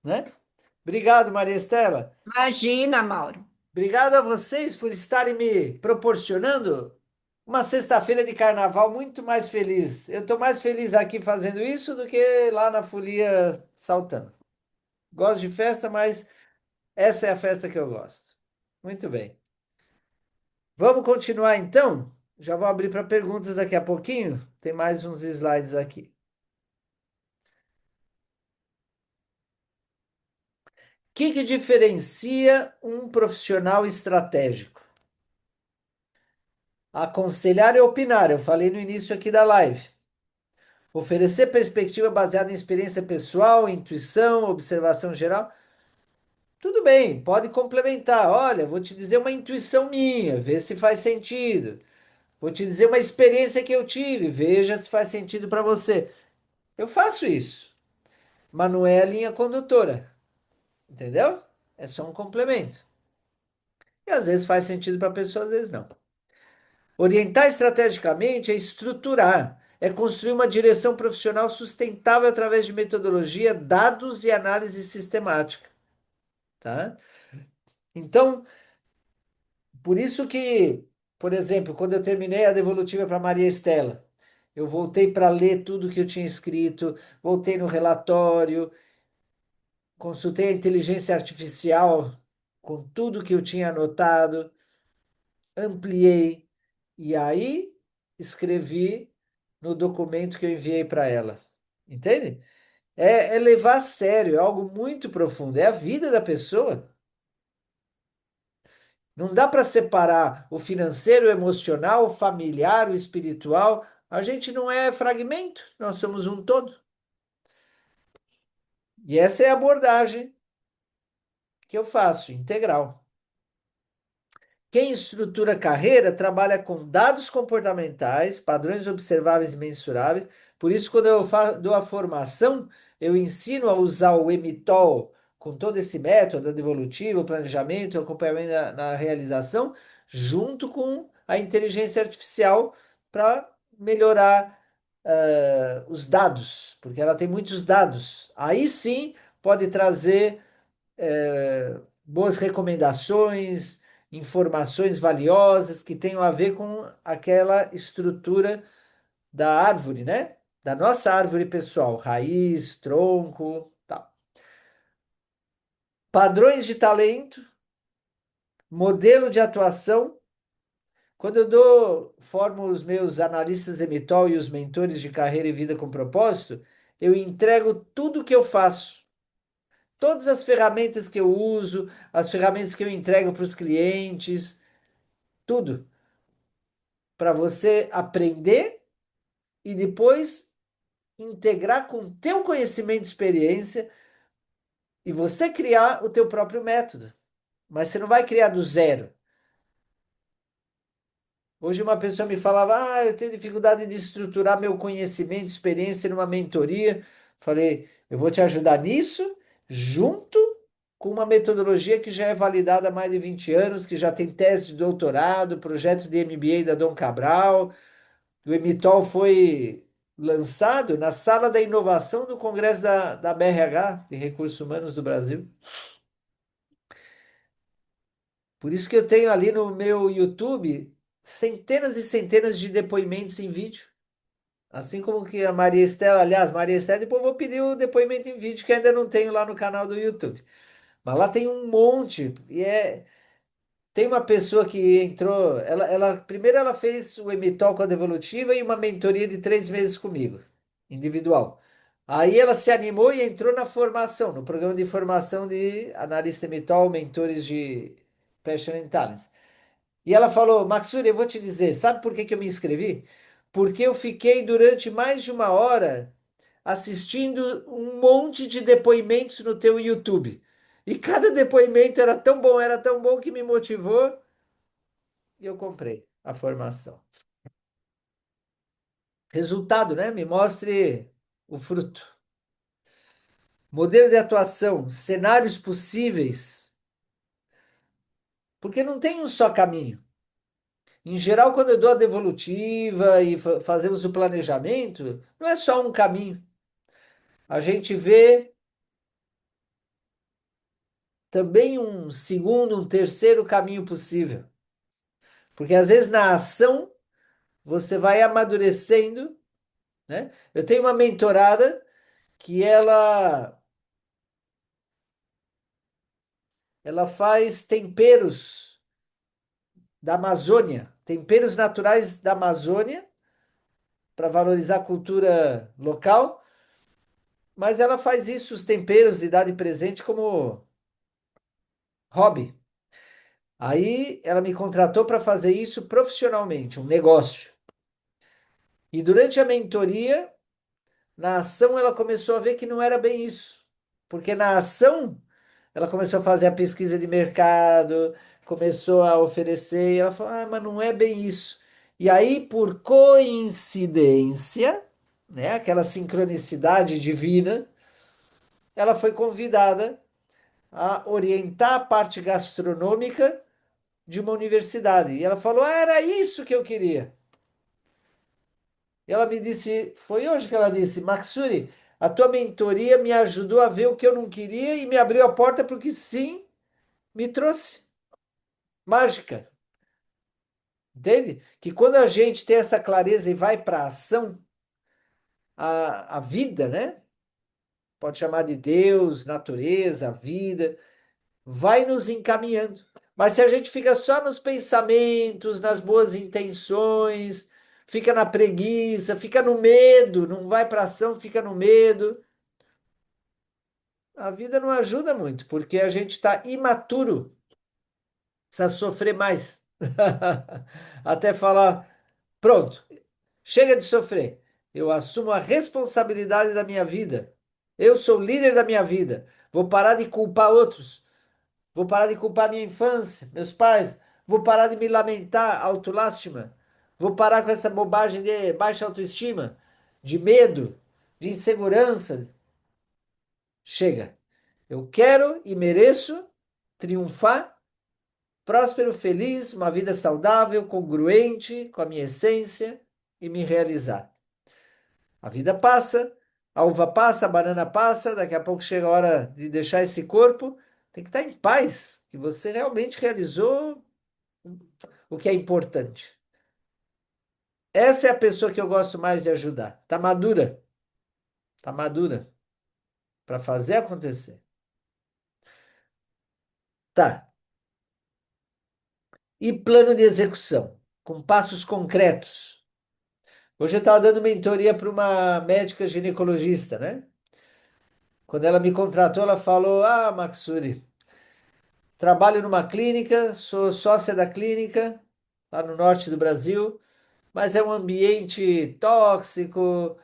né? Obrigado, Maria Estela. Imagina, Mauro. Obrigado a vocês por estarem me proporcionando uma sexta-feira de carnaval muito mais feliz. Eu estou mais feliz aqui fazendo isso do que lá na folia saltando. Gosto de festa, mas essa é a festa que eu gosto. Muito bem. Vamos continuar então? Já vou abrir para perguntas daqui a pouquinho. Tem mais uns slides aqui. O que que diferencia um profissional estratégico? Aconselhar e opinar. Eu falei no início aqui da live. Oferecer perspectiva baseada em experiência pessoal, intuição, observação geral. Tudo bem, pode complementar. Olha, vou te dizer uma intuição minha, vê se faz sentido. Vou te dizer uma experiência que eu tive, veja se faz sentido para você. Eu faço isso, mas não é a linha condutora, entendeu? É só um complemento. E às vezes faz sentido para a pessoa, às vezes não. Orientar estrategicamente é estruturar, é construir uma direção profissional sustentável através de metodologia, dados e análise sistemática, tá? Então, por isso que, por exemplo, quando eu terminei a devolutiva para Maria Estela, eu voltei para ler tudo que eu tinha escrito, voltei no relatório, consultei a inteligência artificial com tudo que eu tinha anotado, ampliei e aí escrevi no documento que eu enviei para ela. Entende? É levar a sério, é algo muito profundo, é a vida da pessoa. Não dá para separar o financeiro, o emocional, o familiar, o espiritual. A gente não é fragmento, nós somos um todo. E essa é a abordagem que eu faço, integral. Quem estrutura a carreira trabalha com dados comportamentais, padrões observáveis e mensuráveis. Por isso, quando eu dou a formação, eu ensino a usar o EMITOL com todo esse método, a devolutiva, o planejamento, o acompanhamento na realização, junto com a inteligência artificial para melhorar os dados, porque ela tem muitos dados. Aí sim pode trazer boas recomendações, informações valiosas que tenham a ver com aquela estrutura da árvore, né? Da nossa árvore pessoal, raiz, tronco, tal. Padrões de talento, modelo de atuação. Quando eu formo os meus analistas Emitol e os mentores de carreira e vida com propósito, eu entrego tudo o que eu faço. Todas as ferramentas que eu uso, as ferramentas que eu entrego para os clientes, tudo para você aprender e depois integrar com o teu conhecimento e experiência e você criar o teu próprio método. Mas você não vai criar do zero. Hoje uma pessoa me falava: "Ah, eu tenho dificuldade de estruturar meu conhecimento, experiência numa mentoria". Falei: "Eu vou te ajudar nisso, junto com uma metodologia que já é validada há mais de 20 anos, que já tem tese de doutorado, projeto de MBA da Dom Cabral. O Emitol foi lançado na Sala da Inovação do Congresso da BRH, de Recursos Humanos do Brasil. Por isso que eu tenho ali no meu YouTube centenas e centenas de depoimentos em vídeo. Assim como que a Maria Estela, aliás, Maria Estela, depois eu vou pedir o depoimento em vídeo que ainda não tenho lá no canal do YouTube. Mas lá tem um monte, tem uma pessoa que entrou, primeiro ela fez o Emitol com a Devolutiva e uma mentoria de 3 meses comigo, individual. Aí ela se animou e entrou na formação, no programa de formação de analista Emitol, mentores de Passion and Talents. E ela falou: Maxuri, eu vou te dizer, sabe por que que eu me inscrevi? Porque eu fiquei durante mais de uma hora assistindo um monte de depoimentos no teu YouTube. E cada depoimento era tão bom que me motivou. e eu comprei a formação. Resultado, né? Me mostre o fruto. Modelo de atuação, cenários possíveis, porque não tem um só caminho. Em geral, quando eu dou a devolutiva e fazemos o planejamento, não é só um caminho. A gente vê também um segundo, um terceiro caminho possível. Porque às vezes na ação você vai amadurecendo, né? Eu tenho uma mentorada que ela faz temperos da Amazônia, temperos naturais da Amazônia para valorizar a cultura local, mas ela faz isso, os temperos e dá de presente como hobby. Aí ela me contratou para fazer isso profissionalmente, um negócio. E durante a mentoria, na ação, ela começou a ver que não era bem isso. Porque na ação, ela começou a fazer a pesquisa de mercado, começou a oferecer, e ela falou: ah, mas não é bem isso. E aí, por coincidência, né, aquela sincronicidade divina, ela foi convidada a orientar a parte gastronômica de uma universidade. E ela falou: ah, era isso que eu queria. E ela me disse, foi hoje que ela disse, Maxuri, a tua mentoria me ajudou a ver o que eu não queria e me abriu a porta porque sim, me trouxe. Mágica. Entende? Que quando a gente tem essa clareza e vai para a ação, a vida, né? Pode chamar de Deus, natureza, a vida, vai nos encaminhando. Mas se a gente fica só nos pensamentos, nas boas intenções, fica na preguiça, fica no medo, não vai para ação, fica no medo, a vida não ajuda muito, porque a gente está imaturo, precisa sofrer mais. Até falar, pronto, chega de sofrer. Eu assumo a responsabilidade da minha vida. Eu sou o líder da minha vida. Vou parar de culpar outros. Vou parar de culpar minha infância, meus pais. Vou parar de me lamentar, autolástima. Vou parar com essa bobagem de baixa autoestima, de medo, de insegurança. Chega. Eu quero e mereço triunfar, próspero, feliz, uma vida saudável, congruente com a minha essência e me realizar. A vida passa, a uva passa, a banana passa, daqui a pouco chega a hora de deixar esse corpo. Tem que estar em paz, que você realmente realizou o que é importante. Essa é a pessoa que eu gosto mais de ajudar. Tá madura para fazer acontecer. Tá. E plano de execução, com passos concretos. Hoje eu estava dando mentoria para uma médica ginecologista, né? Quando ela me contratou, ela falou: ah, Maxuri, trabalho numa clínica, sou sócia da clínica, lá no norte do Brasil, mas é um ambiente tóxico,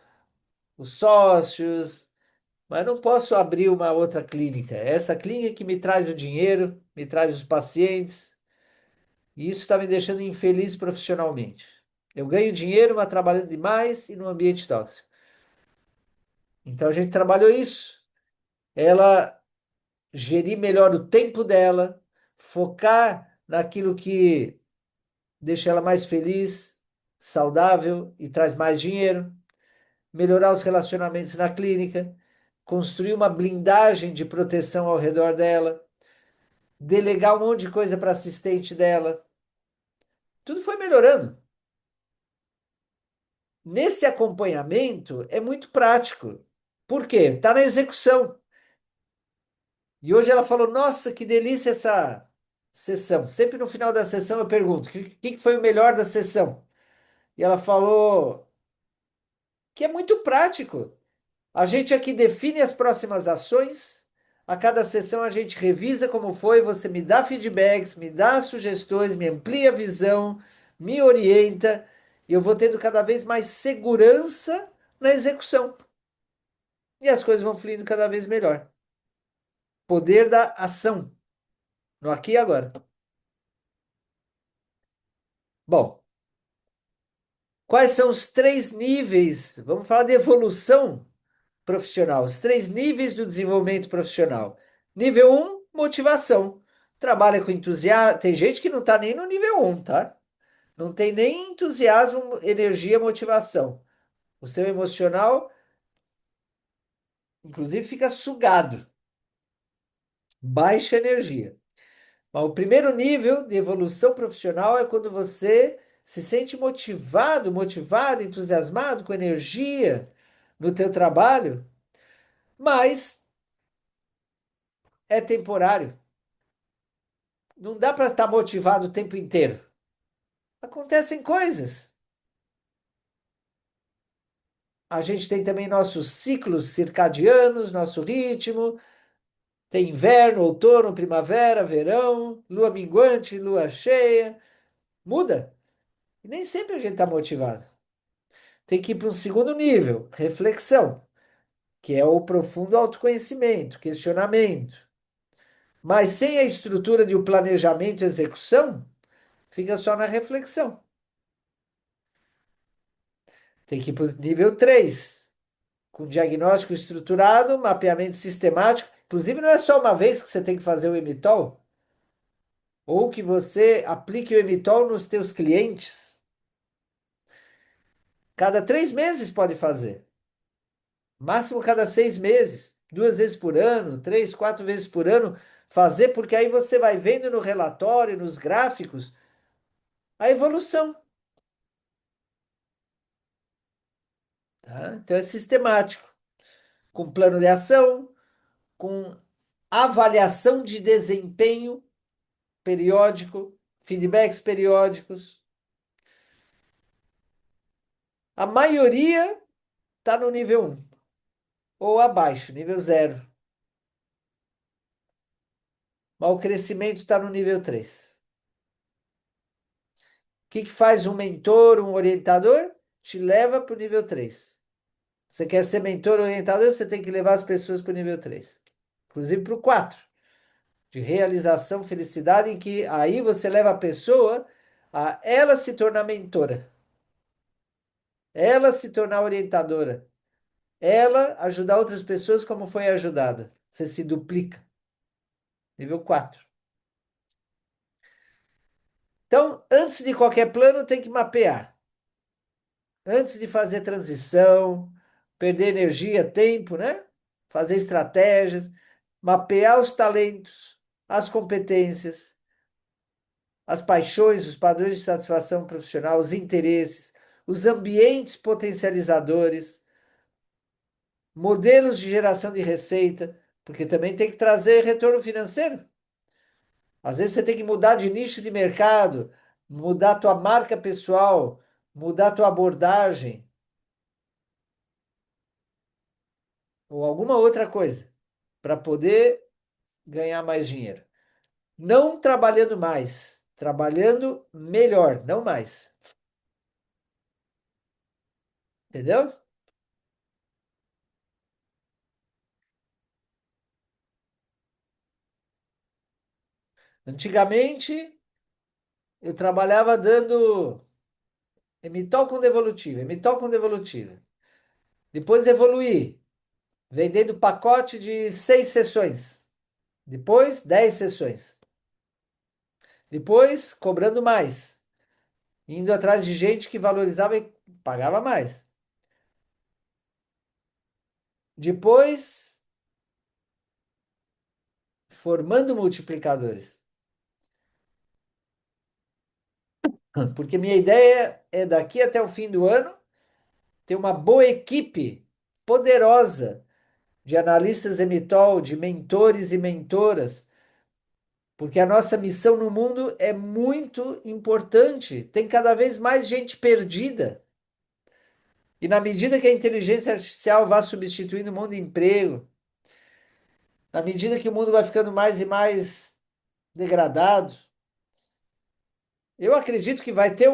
os sócios, mas não posso abrir uma outra clínica. É essa clínica que me traz o dinheiro, me traz os pacientes, e isso está me deixando infeliz profissionalmente. Eu ganho dinheiro, mas trabalhando demais e num ambiente tóxico. Então a gente trabalhou isso. Ela gerir melhor o tempo dela, focar naquilo que deixa ela mais feliz, saudável e traz mais dinheiro, melhorar os relacionamentos na clínica, construir uma blindagem de proteção ao redor dela, delegar um monte de coisa para assistente dela. Tudo foi melhorando. Nesse acompanhamento é muito prático. Por quê? Está na execução. E hoje ela falou: nossa, que delícia essa sessão. Sempre no final da sessão eu pergunto: o que foi o melhor da sessão? E ela falou que é muito prático. A gente aqui define as próximas ações. A cada sessão a gente revisa como foi, você me dá feedbacks, me dá sugestões, me amplia a visão, me orienta, e eu vou tendo cada vez mais segurança na execução. E as coisas vão fluindo cada vez melhor. Poder da ação, no aqui e agora. Bom, quais são os três níveis? Vamos falar de evolução profissional, os três níveis do desenvolvimento profissional. Nível um, motivação. Trabalha com entusiasmo. Tem gente que não está nem no nível um, tá? Não tem nem entusiasmo, energia, motivação. O seu emocional, inclusive, fica sugado. Baixa energia. Mas o primeiro nível de evolução profissional é quando você se sente motivado, entusiasmado, com energia no teu trabalho, mas é temporário. Não dá para estar motivado o tempo inteiro. Acontecem coisas. A gente tem também nossos ciclos circadianos, nosso ritmo. Tem inverno, outono, primavera, verão, lua minguante, lua cheia. Muda. E nem sempre a gente está motivado. Tem que ir para um segundo nível, reflexão, que é o profundo autoconhecimento, questionamento. Mas sem a estrutura de um planejamento e execução, fica só na reflexão. Tem que ir para o nível 3, com diagnóstico estruturado, mapeamento sistemático. Inclusive, não é só uma vez que você tem que fazer o emitol, ou que você aplique o emitol nos teus clientes. Cada 3 meses pode fazer. Máximo cada 6 meses. 2 vezes por ano, 3, 4 vezes por ano. Fazer, porque aí você vai vendo no relatório, nos gráficos, a evolução. Tá? Então é sistemático. Com plano de ação, com avaliação de desempenho periódico, feedbacks periódicos. A maioria está no nível 1 ou abaixo, nível 0. Mas o crescimento está no nível 3. O que faz um mentor, um orientador? Te leva para o nível 3. Você quer ser mentor ou orientador, você tem que levar as pessoas para o nível 3. Inclusive para o 4, de realização, felicidade, em que aí você leva a pessoa a ela se tornar mentora, ela se tornar orientadora, ela ajudar outras pessoas como foi ajudada. Você se duplica. Nível 4. Então, antes de qualquer plano, tem que mapear. Antes de fazer transição, perder energia, tempo, né? Fazer estratégias, mapear os talentos, as competências, as paixões, os padrões de satisfação profissional, os interesses, os ambientes potencializadores, modelos de geração de receita, porque também tem que trazer retorno financeiro. Às vezes você tem que mudar de nicho de mercado, mudar tua marca pessoal, mudar tua abordagem ou alguma outra coisa para poder ganhar mais dinheiro. Não trabalhando mais, trabalhando melhor, não mais. Entendeu? Antigamente, eu trabalhava dando emitol com devolutiva, emitol com devolutiva. Depois evoluí, vendendo pacote de 6 sessões. Depois, 10 sessões. Depois, cobrando mais. Indo atrás de gente que valorizava e pagava mais. Depois, formando multiplicadores. Porque minha ideia é daqui até o fim do ano ter uma boa equipe poderosa de analistas Emitol, de mentores e mentoras, porque a nossa missão no mundo é muito importante. Tem cada vez mais gente perdida. E na medida que a inteligência artificial vá substituindo um monte de emprego, na medida que o mundo vai ficando mais e mais degradado, eu acredito que vai ter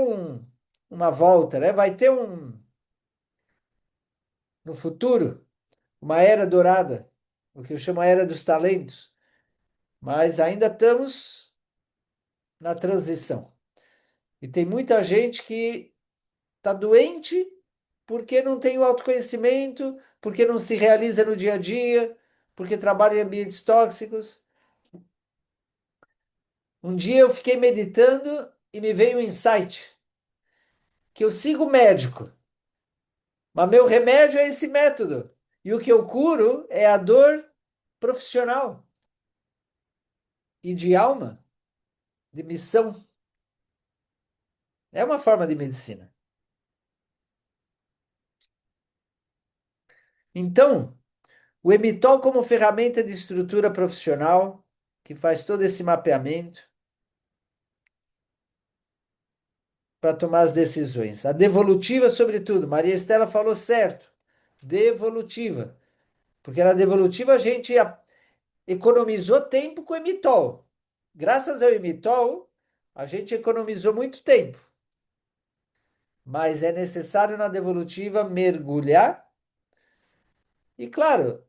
uma volta, né? Vai ter no futuro, uma era dourada, o que eu chamo a era dos talentos. Mas ainda estamos na transição. E tem muita gente que está doente porque não tem o autoconhecimento, porque não se realiza no dia a dia, porque trabalha em ambientes tóxicos. Um dia eu fiquei meditando e me veio um insight que eu sigo o médico, mas meu remédio é esse método. E o que eu curo é a dor profissional e de alma, de missão. É uma forma de medicina. Então, o Emitol como ferramenta de estrutura profissional, que faz todo esse mapeamento para tomar as decisões. A devolutiva, sobretudo, Maria Estela falou certo. Devolutiva. Porque na devolutiva a gente economizou tempo com o Emitol. Graças ao Emitol, a gente economizou muito tempo. Mas é necessário na devolutiva mergulhar. E claro,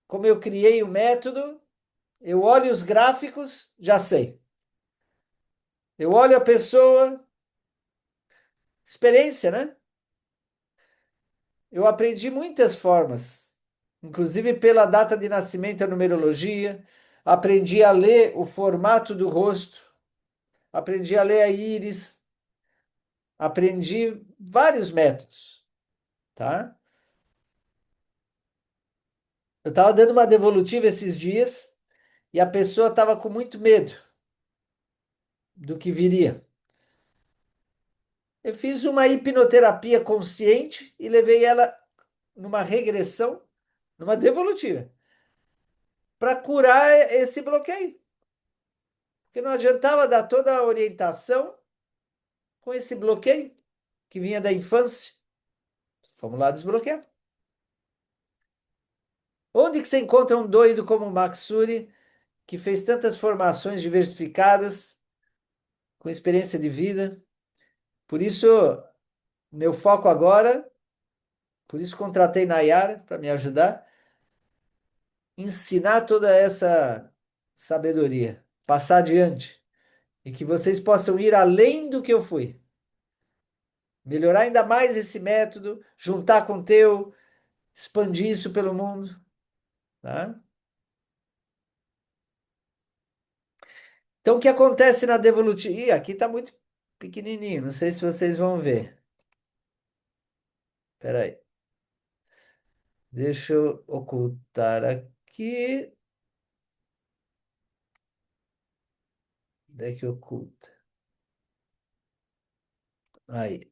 como eu criei o método, eu olho os gráficos, já sei. Eu olho a pessoa, experiência, né? Eu aprendi muitas formas, inclusive pela data de nascimento, a numerologia, aprendi a ler o formato do rosto, aprendi a ler a íris, aprendi vários métodos, tá? Eu estava dando uma devolutiva esses dias e a pessoa estava com muito medo do que viria. Eu fiz uma hipnoterapia consciente e levei ela numa regressão, numa devolutiva, para curar esse bloqueio. Porque não adiantava dar toda a orientação com esse bloqueio que vinha da infância. Vamos lá desbloquear. Onde que você encontra um doido como o Maxuri, que fez tantas formações diversificadas, com experiência de vida? Por isso, meu foco agora, por isso contratei Nayara para me ajudar, ensinar toda essa sabedoria, passar adiante, e que vocês possam ir além do que eu fui. Melhorar ainda mais esse método, juntar com o teu, expandir isso pelo mundo, tá? Então, o que acontece na devolutiva? Ih, aqui está muito pequenininho, não sei se vocês vão ver. Espera aí. Deixa eu ocultar aqui. Onde é que oculta? Aí,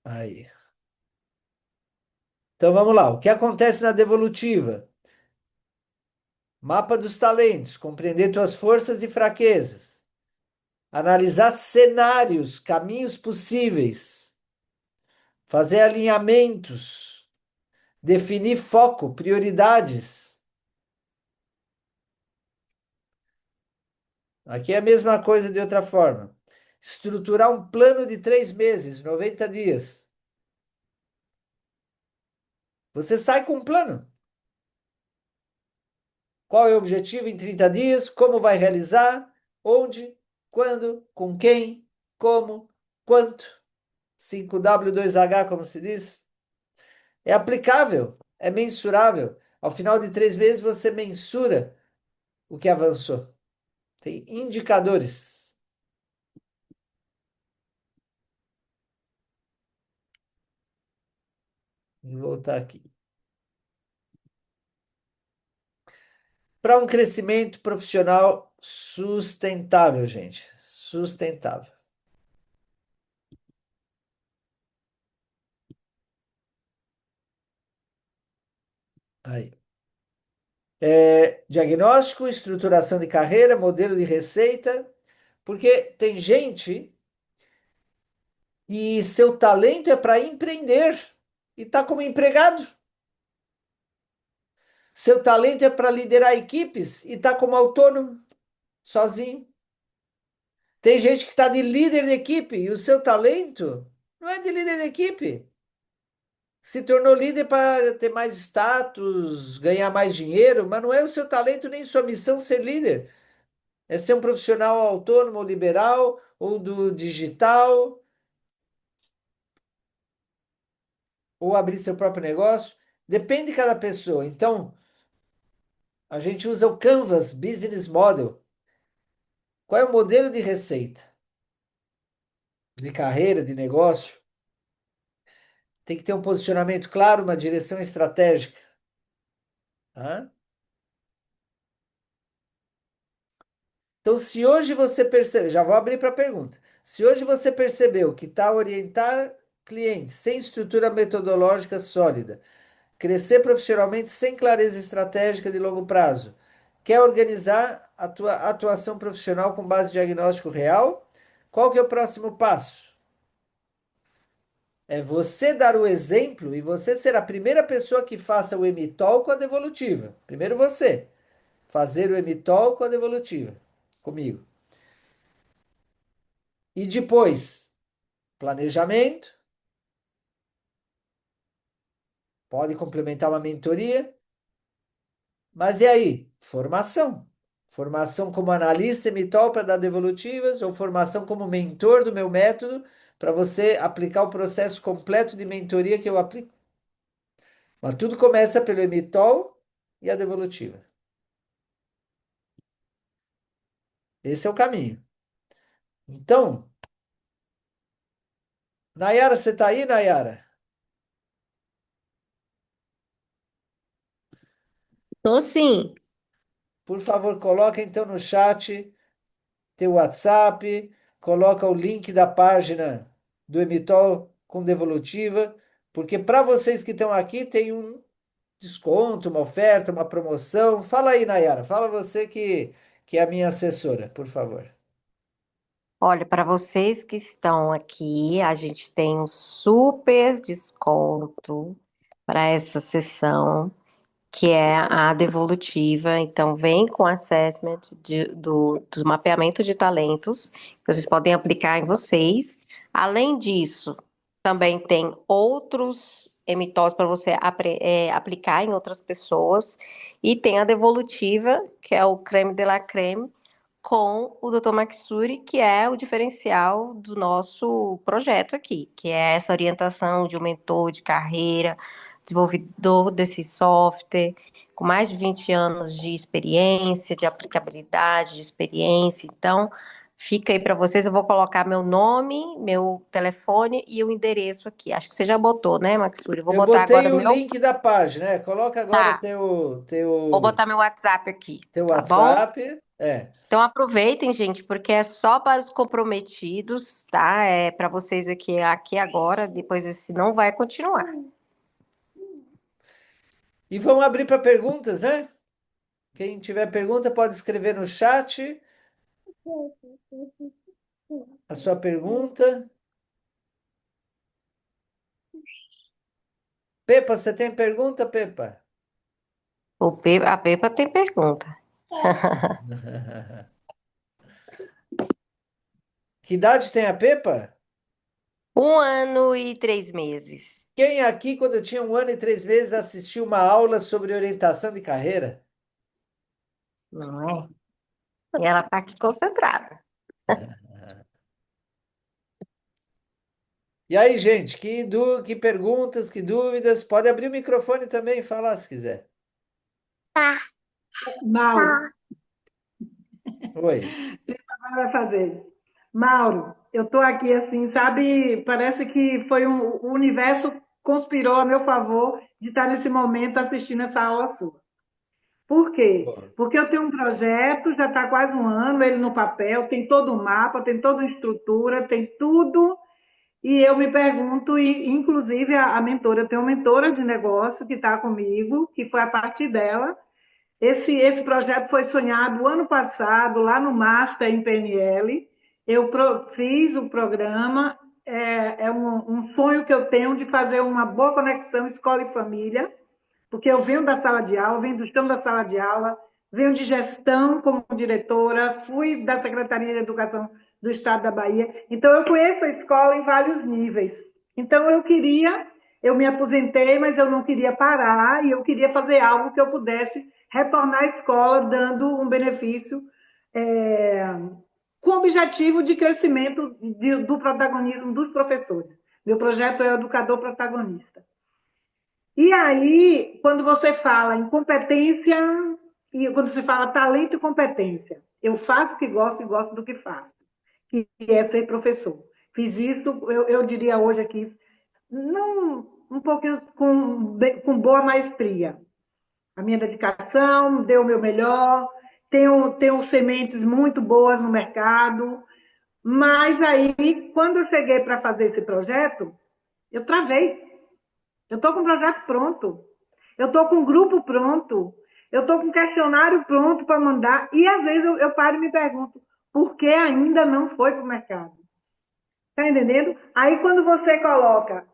aí. Então, vamos lá. O que acontece na devolutiva? Mapa dos talentos, compreender tuas forças e fraquezas. Analisar cenários, caminhos possíveis. Fazer alinhamentos. Definir foco, prioridades. Aqui é a mesma coisa de outra forma. Estruturar um plano de 3 meses, 90 dias. Você sai com um plano. Qual é o objetivo em 30 dias? Como vai realizar? Onde? Quando? Com quem? Como? Quanto? 5W2H, como se diz? É aplicável, é mensurável. Ao final de 3 meses, você mensura o que avançou. Tem indicadores. Vou voltar aqui. Para um crescimento profissional sustentável, gente. Sustentável. Aí. Diagnóstico, estruturação de carreira, modelo de receita, porque tem gente e seu talento é para empreender e está como empregado. Seu talento é para liderar equipes e está como autônomo, sozinho. Tem gente que está de líder de equipe e o seu talento não é de líder de equipe. Se tornou líder para ter mais status, ganhar mais dinheiro, mas não é o seu talento nem sua missão ser líder. É ser um profissional autônomo, ou liberal, ou do digital, ou abrir seu próprio negócio. Depende de cada pessoa. Então, a gente usa o Canvas Business Model. Qual é o modelo de receita? De carreira, de negócio? Tem que ter um posicionamento claro, uma direção estratégica. Tá? Então, se hoje você percebe, já vou abrir para a pergunta. Se hoje você percebeu que está orientar clientes sem estrutura metodológica sólida, crescer profissionalmente sem clareza estratégica de longo prazo, quer organizar a tua atuação profissional com base em diagnóstico real, qual que é o próximo passo? É você dar o exemplo e você ser a primeira pessoa que faça o emitol com a devolutiva. Primeiro você, fazer o emitol com a devolutiva, comigo. E depois, planejamento, pode complementar uma mentoria, mas e aí? Formação. Formação como analista emitol para dar devolutivas, ou formação como mentor do meu método, para você aplicar o processo completo de mentoria que eu aplico. Mas tudo começa pelo emitol e a devolutiva. Esse é o caminho. Então, Nayara, você está aí, Nayara? Tô sim. Por favor, coloca então no chat teu WhatsApp, coloca o link da página do Emitol com devolutiva, porque para vocês que estão aqui tem um desconto, uma oferta, uma promoção. Fala aí, Nayara, fala você que é a minha assessora, por favor. Olha, para vocês que estão aqui, a gente tem um super desconto para essa sessão, que é a devolutiva. Então, vem com assessment do mapeamento de talentos, que vocês podem aplicar em vocês. Além disso, também tem outros emitórios para você aplicar em outras pessoas. E tem a devolutiva, que é o creme de la creme, com o Dr. Maxuri, que é o diferencial do nosso projeto aqui, que é essa orientação de um mentor de carreira, desenvolvedor desse software, com mais de 20 anos de experiência, de aplicabilidade, de experiência. Então, fica aí para vocês. Eu vou colocar meu nome, meu telefone e o endereço aqui. Acho que você já botou, né, Maxuri? Eu vou Eu botar botei agora o meu. link da página, né? Coloca agora Tá, teu, vou teu, botar meu WhatsApp aqui, teu tá bom? WhatsApp. É. Então aproveitem, gente, porque é só para os comprometidos, tá? É para vocês aqui agora, depois esse não vai continuar. E vamos abrir para perguntas, né? Quem tiver pergunta pode escrever no chat a sua pergunta. Pepa, você tem pergunta, Pepa? A Pepa tem pergunta. Que idade tem a Pepa? 1 ano e 3 meses. Quem aqui, quando eu tinha 1 ano e 3 meses, assistiu uma aula sobre orientação de carreira? Não é? E ela tá aqui concentrada. E aí, gente, que perguntas, que dúvidas? Pode abrir o microfone também e falar se quiser. Mauro, Oi. agora vai fazer. Mauro, eu estou aqui assim, sabe? Parece que o universo conspirou a meu favor de estar nesse momento assistindo essa aula sua. Por quê? Boa. Porque eu tenho um projeto, já está quase um ano, ele no papel, tem todo o mapa, tem toda a estrutura, tem tudo. E eu me pergunto, e inclusive a mentora, eu tenho uma mentora de negócio que está comigo, que foi a partir dela. Esse projeto foi sonhado ano passado, lá no Master em PNL. Eu fiz o programa, é um sonho que eu tenho de fazer uma boa conexão escola e família, porque eu venho da sala de aula, venho do chão da sala de aula, venho de gestão como diretora, fui da Secretaria de Educação do Estado da Bahia, então eu conheço a escola em vários níveis. Então eu me aposentei, mas eu não queria parar e eu queria fazer algo que eu pudesse retornar à escola dando um benefício com o objetivo de crescimento do protagonismo dos professores. Meu projeto é Educador Protagonista. E aí, quando você fala em competência, e quando se fala talento e competência, eu faço o que gosto e gosto do que faço, que é ser professor. Fiz isso, eu diria hoje aqui, não um pouquinho com boa maestria. A minha dedicação, deu o meu melhor, tenho sementes muito boas no mercado, mas aí, quando eu cheguei para fazer esse projeto, eu travei. Eu estou com o projeto pronto, eu estou com o grupo pronto, eu estou com o questionário pronto para mandar, e às vezes eu paro e me pergunto, por que ainda não foi para o mercado? Está entendendo? Aí, quando você coloca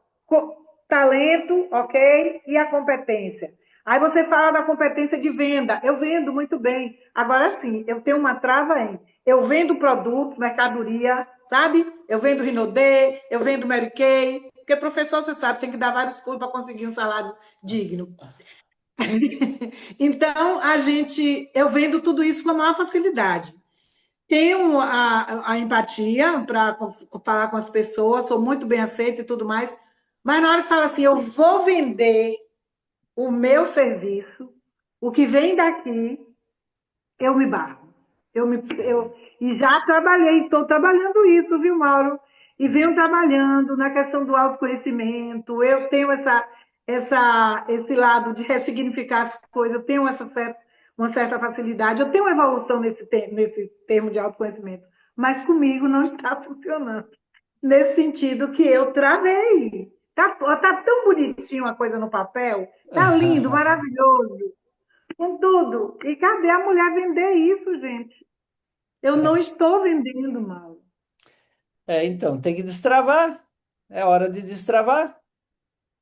talento, ok, e a competência. Aí você fala da competência de venda. Eu vendo muito bem. Agora sim, eu tenho uma trava em. Eu vendo produto, mercadoria, sabe? Eu vendo Rinodê, eu vendo Mary Kay. Porque professor, você sabe, tem que dar vários pulos para conseguir um salário digno. Então, eu vendo tudo isso com a maior facilidade. Tenho a empatia para falar com as pessoas, sou muito bem aceita e tudo mais, mas na hora que fala assim, eu vou vender o meu serviço, o que vem daqui, eu me barro. E já trabalhei, estou trabalhando isso, viu, Mauro? E venho trabalhando na questão do autoconhecimento, eu tenho esse lado de ressignificar as coisas, eu tenho uma certa facilidade, eu tenho uma evolução nesse termo de autoconhecimento, mas comigo não está funcionando. Nesse sentido que eu travei. Tá tão bonitinho a coisa no papel, tá lindo, maravilhoso, com tudo. E cadê a mulher vender isso, gente? Eu não estou vendendo mal. Então, tem que destravar. É hora de destravar,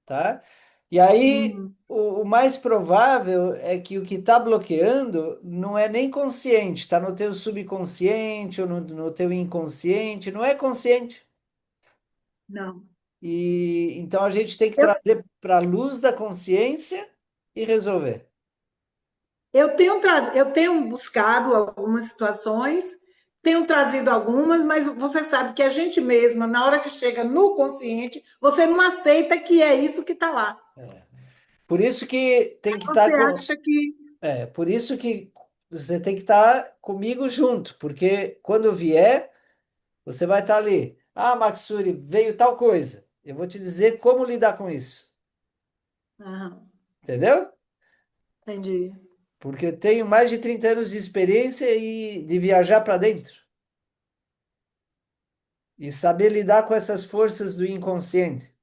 tá? E aí, o mais provável é que o que está bloqueando não é nem consciente, está no teu subconsciente ou no teu inconsciente, não é consciente. Não. E então a gente tem que Eu, trazer para a luz da consciência e resolver. eu tenho buscado algumas situações, tenho trazido algumas, mas você sabe que a gente mesma, na hora que chega no consciente, você não aceita que é isso que está lá. Por isso que tem que estar Você com, acha que. por isso que você tem que estar comigo junto, porque quando vier, você vai estar ali. Ah, Maxuri, veio tal coisa. Eu vou te dizer como lidar com isso. Ah, Entendeu? entendi. Porque eu tenho mais de 30 anos de experiência e de viajar para dentro. E saber lidar com essas forças do inconsciente.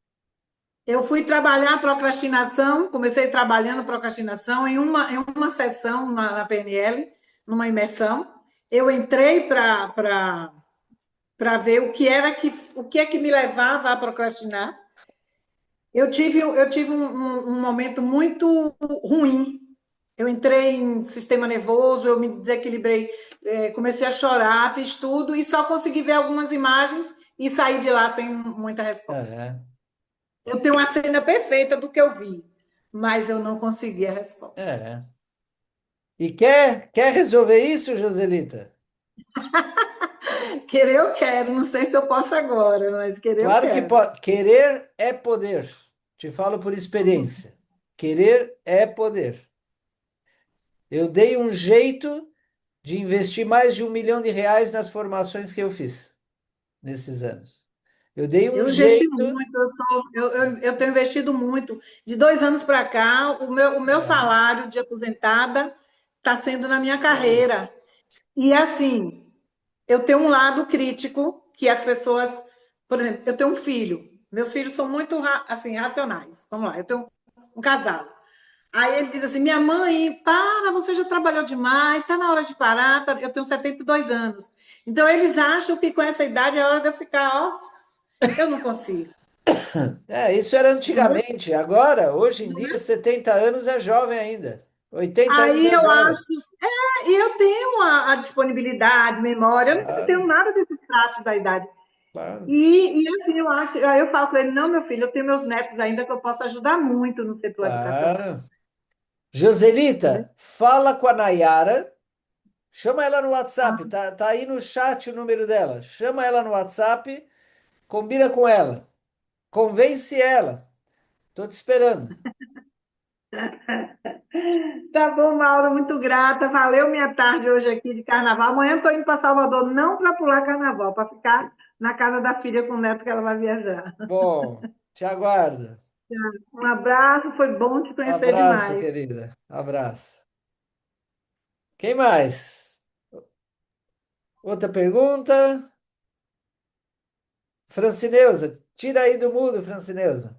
Eu fui trabalhar a procrastinação, comecei trabalhando procrastinação em uma sessão na PNL, numa imersão. Eu entrei para ver o que é que me levava a procrastinar. Eu tive um momento muito ruim. Eu entrei em sistema nervoso, eu me desequilibrei, comecei a chorar, fiz tudo e só consegui ver algumas imagens e saí de lá sem muita resposta. É, Eu tenho uma cena perfeita do que eu vi, mas eu não consegui a resposta. é. E quer resolver isso, Joselita? Querer eu quero, não sei se eu posso agora, mas querer eu Claro que quero. pode. Querer é poder. Te falo por experiência. Querer é poder. Eu dei um jeito de investir mais de R$ 1 milhão nas formações que eu fiz nesses anos. Eu dei um Eu investi jeito. muito, eu tenho investido muito. De 2 anos para cá, o meu É, salário de aposentada está sendo na minha é isso. carreira. E assim, eu tenho um lado crítico que as pessoas, por exemplo, eu tenho um filho. Meus filhos são muito assim racionais. Vamos lá, eu tenho um casal. Aí ele diz assim: minha mãe, para, você já trabalhou demais, está na hora de parar. Eu tenho 72 anos. Então eles acham que com essa idade é hora de eu ficar, ó, eu não consigo. Isso era Entendeu? antigamente. Agora, hoje em dia, 70 anos é jovem ainda. 80 anos Aí é eu jovem. acho, e eu tenho a disponibilidade, memória, eu não tenho Claro, nada desses traços da idade. claro, E assim, aí eu falo com ele, não, meu filho, eu tenho meus netos ainda que eu posso ajudar muito no setor educacional. claro. Entendeu? Joselita, fala com a Nayara Chama ela no Ah, WhatsApp, tá aí no chat o número dela. Chama ela no WhatsApp, combina com ela, convence ela. Tô te esperando. tá bom, Mauro, muito grata. Valeu minha tarde hoje aqui de carnaval. Amanhã estou indo para Salvador, não para pular carnaval, para ficar na casa da filha com o neto que ela vai viajar. Bom, te aguardo. Um abraço, foi bom te conhecer Abraço, demais. querida. Abraço. Quem mais? Outra pergunta? Francineusa, tira aí do mudo, Francineusa.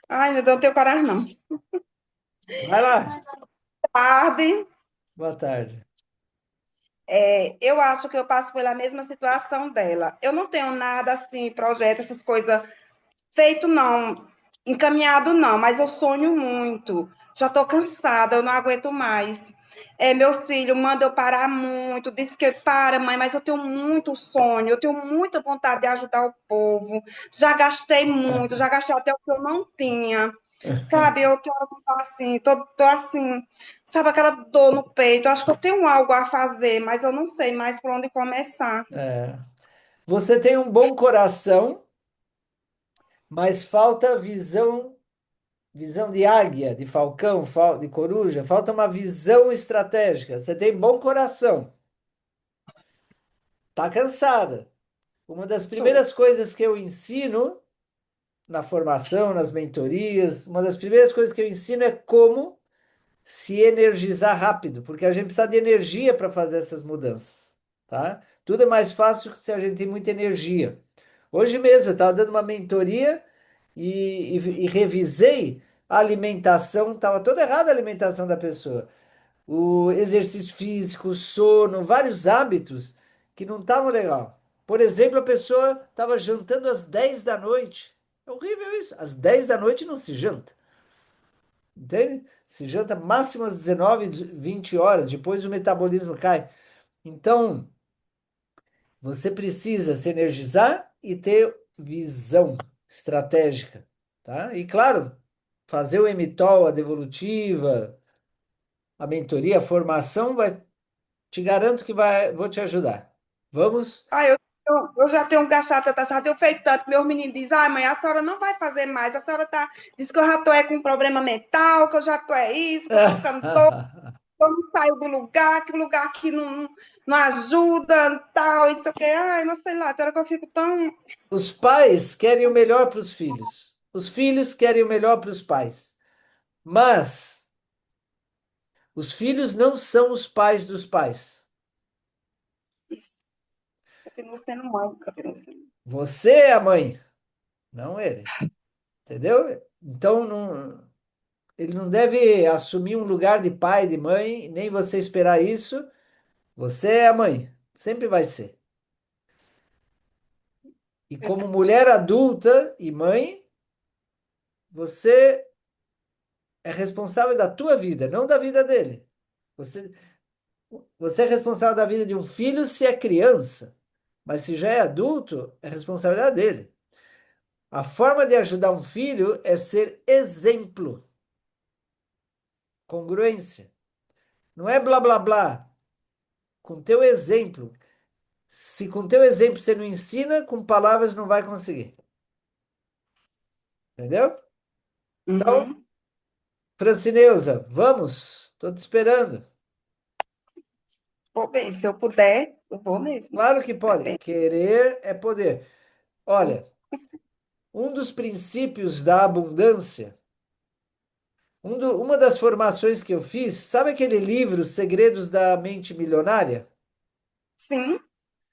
Ai, meu Deus, não tenho coragem, não. Vai lá. Tarde, Boa tarde. eu acho que eu passo pela mesma situação dela. Eu não tenho nada assim, projeto, essas coisas feito, não. Encaminhado, não, mas eu sonho muito. Já estou cansada, eu não aguento mais. Meus filhos mandam eu parar muito, diz que para, mãe, mas eu tenho muito sonho, eu tenho muita vontade de ajudar o povo. Já gastei muito, já gastei até o que eu não tinha. Sabe, eu tô assim, tô assim, sabe, aquela dor no peito. Acho que eu tenho algo a fazer, mas eu não sei mais por onde começar. É, você tem um bom coração, mas falta visão, visão de águia, de falcão, de coruja, falta uma visão estratégica. Você tem bom coração, tá cansada. Uma das Tô. primeiras coisas que eu ensino na formação, nas mentorias, uma das primeiras coisas que eu ensino é como se energizar rápido, porque a gente precisa de energia para fazer essas mudanças, tá? Tudo é mais fácil se a gente tem muita energia. Hoje mesmo eu estava dando uma mentoria e revisei a alimentação, estava toda errada a alimentação da pessoa. O exercício físico, o sono, vários hábitos que não estavam legal. Por exemplo, a pessoa estava jantando às 10 da noite. É horrível isso. Às 10 da noite não se janta. Entende? Se janta máximo às 19, 20 horas, depois o metabolismo cai. Então, você precisa se energizar e ter visão estratégica, tá? E claro, fazer o emitol, a devolutiva, a mentoria, a formação vai, te garanto que vai, vou te ajudar. Vamos? Ah, eu já tenho gastado tanta, já tenho feito tanto. Meus meninos dizem, ai, mãe, a senhora não vai fazer mais. A senhora tá, diz que eu já tô com um problema mental, que eu já tô isso, que eu tô ficando doida, que eu não saio do lugar, que o lugar aqui não ajuda, tal, e não sei o quê. Ai, não sei lá, tem hora que eu fico tão... Os pais querem o melhor para os filhos. Os filhos querem o melhor para os pais. Mas os filhos não são os pais dos pais. Isso. Continuo sendo mãe, continuo sendo... Você é a mãe, não ele. Entendeu? Então ele não deve assumir um lugar de pai, de mãe, nem você esperar isso. Você é a mãe, sempre vai ser. E como Verdade. mulher adulta e mãe, você é responsável da tua vida, não da vida dele. Você, você é responsável da vida de um filho se é criança, mas se já é adulto, é responsabilidade dele. A forma de ajudar um filho é ser exemplo, congruência. Não é blá blá blá. Com teu exemplo. Se com teu exemplo você não ensina, com palavras não vai conseguir. Entendeu? Então, Uhum. Francineusa, vamos? Estou te esperando. Vou bem, se eu puder, eu vou mesmo. Claro que Vai pode. bem. Querer é poder. Olha, um dos princípios da abundância, uma das formações que eu fiz, sabe aquele livro Segredos da Mente Milionária? Sim,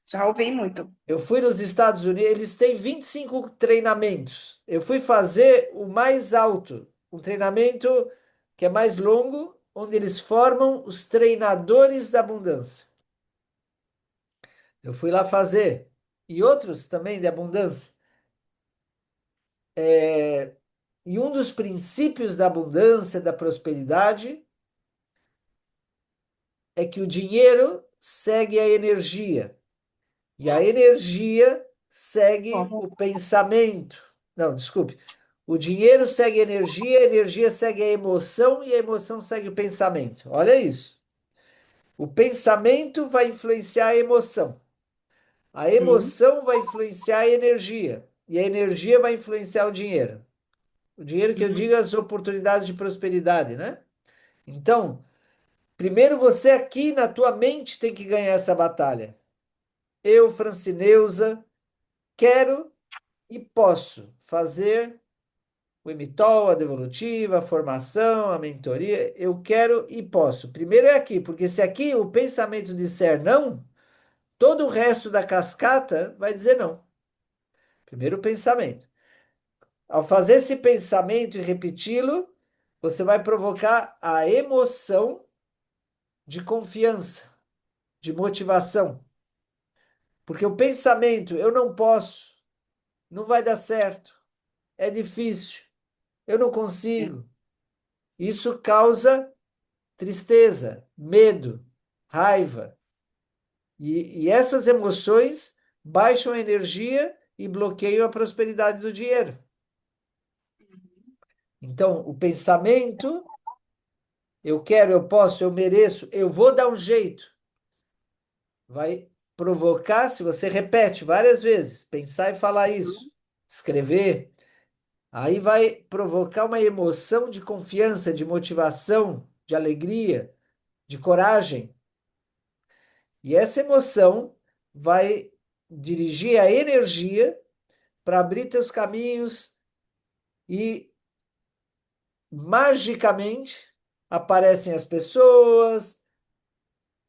já ouvi muito. Eu fui nos Estados Unidos, eles têm 25 treinamentos. Eu fui fazer o mais alto, um treinamento que é mais longo, onde eles formam os treinadores da abundância. Eu fui lá fazer. E outros também de abundância. E um dos princípios da abundância, da prosperidade, é que o dinheiro segue a energia. E a energia segue Bom, o pensamento. Não, desculpe. O dinheiro segue a energia segue a emoção e a emoção segue o pensamento. Olha isso. O pensamento vai influenciar a emoção. A Sim. emoção vai influenciar a energia. E a energia vai influenciar o dinheiro. O dinheiro que eu Uhum. digo é as oportunidades de prosperidade, né? Então, primeiro você aqui na tua mente tem que ganhar essa batalha. Eu, Francineusa, quero e posso fazer o Emitol, a devolutiva, a formação, a mentoria. Eu quero e posso. Primeiro é aqui, porque se aqui o pensamento disser não, todo o resto da cascata vai dizer não. Primeiro o pensamento. Ao fazer esse pensamento e repeti-lo, você vai provocar a emoção de confiança, de motivação. Porque o pensamento, eu não posso, não vai dar certo, é difícil, eu não É. consigo. Isso causa tristeza, medo, raiva. E essas emoções baixam a energia e bloqueiam a prosperidade do dinheiro. Então, o pensamento, eu quero, eu posso, eu mereço, eu vou dar um jeito, vai provocar, se você repete várias vezes, pensar e falar isso, escrever, aí vai provocar uma emoção de confiança, de motivação, de alegria, de coragem. E essa emoção vai dirigir a energia para abrir teus caminhos e magicamente aparecem as pessoas,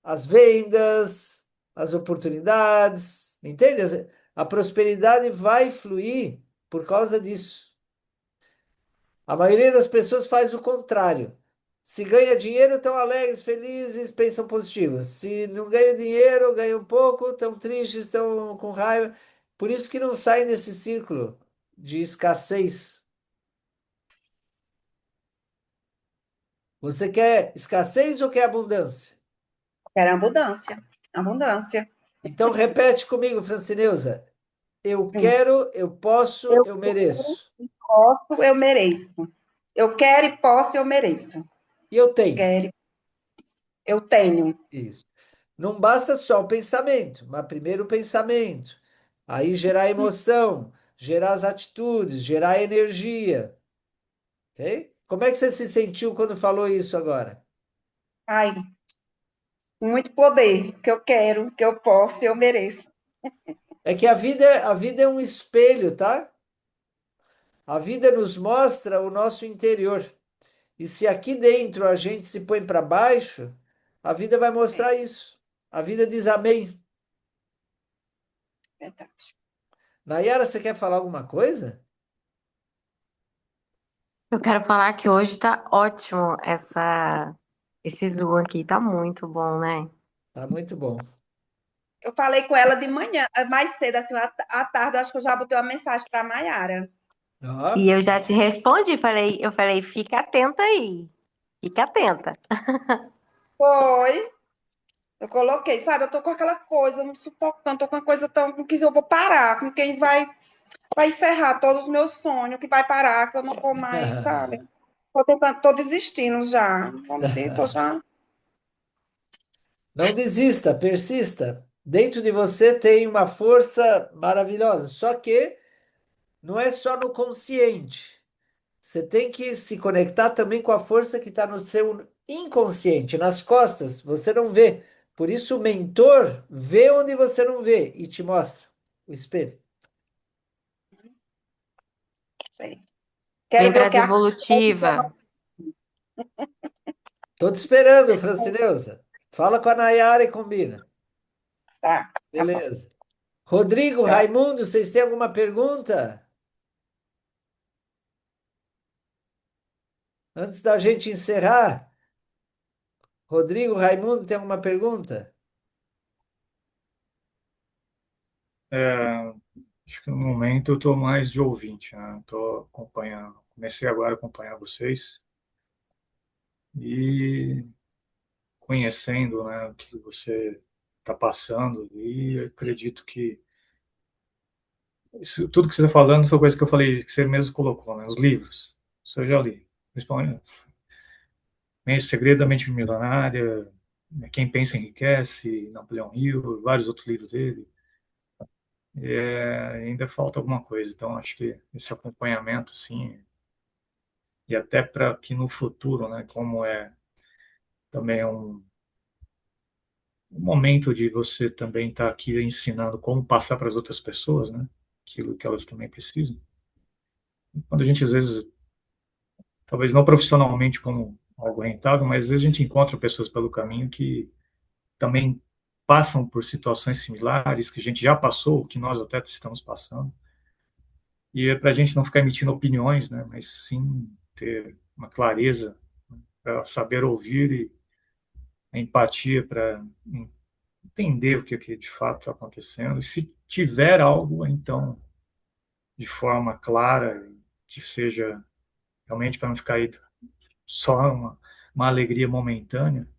as vendas, as oportunidades, entende? A prosperidade vai fluir por causa disso. A maioria das pessoas faz o contrário. Se ganha dinheiro, estão alegres, felizes, pensam positivos. Se não ganha dinheiro, ganham pouco, estão tristes, estão com raiva. Por isso que não saem desse círculo de escassez. Você quer escassez ou quer abundância? Quero abundância. Abundância. Então repete comigo, Francineusa. Eu Sim. quero, eu posso, Eu eu quero, mereço. posso, eu mereço. Eu quero e posso, eu mereço. E eu tenho. Quero, eu tenho. Isso. Não basta só o pensamento, mas primeiro o pensamento. Aí gerar emoção, gerar as atitudes, gerar energia. Ok? Como é que você se sentiu quando falou isso agora? Ai, muito poder, que eu quero, que eu posso, eu mereço. É que a vida é um espelho, tá? A vida nos mostra o nosso interior. E se aqui dentro a gente se põe para baixo, a vida vai É mostrar isso. A vida diz amém. verdade. Nayara, você quer falar alguma coisa? Eu quero falar que hoje tá ótimo esse Zoom aqui, tá muito bom, né? Tá muito bom. Eu falei com ela de manhã, mais cedo, assim, à tarde, eu acho que eu já botei uma mensagem para a Mayara. Ó. E eu já te respondi, eu falei, fica atenta aí, fica atenta. Foi, eu coloquei, sabe? Eu tô com aquela coisa, me sufocando, tô com uma coisa tão com que eu vou parar, com quem vai encerrar todos os meus sonhos, que vai parar, que eu não vou mais, sabe? Tô tentando, tô desistindo já. Vamos dizer, tô já. Não desista, persista. Dentro de você tem uma força maravilhosa. Só que não é só no consciente. Você tem que se conectar também com a força que está no seu inconsciente, nas costas. Você não vê. Por isso o mentor vê onde você não vê e te mostra o espelho. Sei. Vem Quero ver pra o que acontece. devolutiva. Tô te esperando, Francineusa. Fala com a Nayara e combina. Tá, tá bom. Beleza. Rodrigo, Tchau. Raimundo, vocês têm alguma pergunta? Antes da gente encerrar, Rodrigo, Raimundo, tem alguma pergunta? É, acho que no momento eu estou mais de ouvinte, né? Estou acompanhando, comecei agora a acompanhar vocês e conhecendo, né, o que você está passando e acredito que tudo que você está falando são coisas que eu falei, que você mesmo colocou, né? Os livros. Isso eu já li. Principalmente O Segredo da Mente Milionária, Quem Pensa Enriquece, Napoleão Hill, vários outros livros dele. Ainda falta alguma coisa. Então, acho que esse acompanhamento, assim, e até para que no futuro, né, como também um momento de você também estar aqui ensinando como passar para as outras pessoas, né, aquilo que elas também precisam. Quando a gente, às vezes, talvez não profissionalmente como algo rentável, mas às vezes a gente encontra pessoas pelo caminho que também passam por situações similares, que a gente já passou, que nós até estamos passando. E é para a gente não ficar emitindo opiniões, né, mas sim ter uma clareza para saber ouvir e a empatia para entender o que de fato está acontecendo. E se tiver algo, então, de forma clara, que seja realmente para não ficar aí só uma alegria momentânea,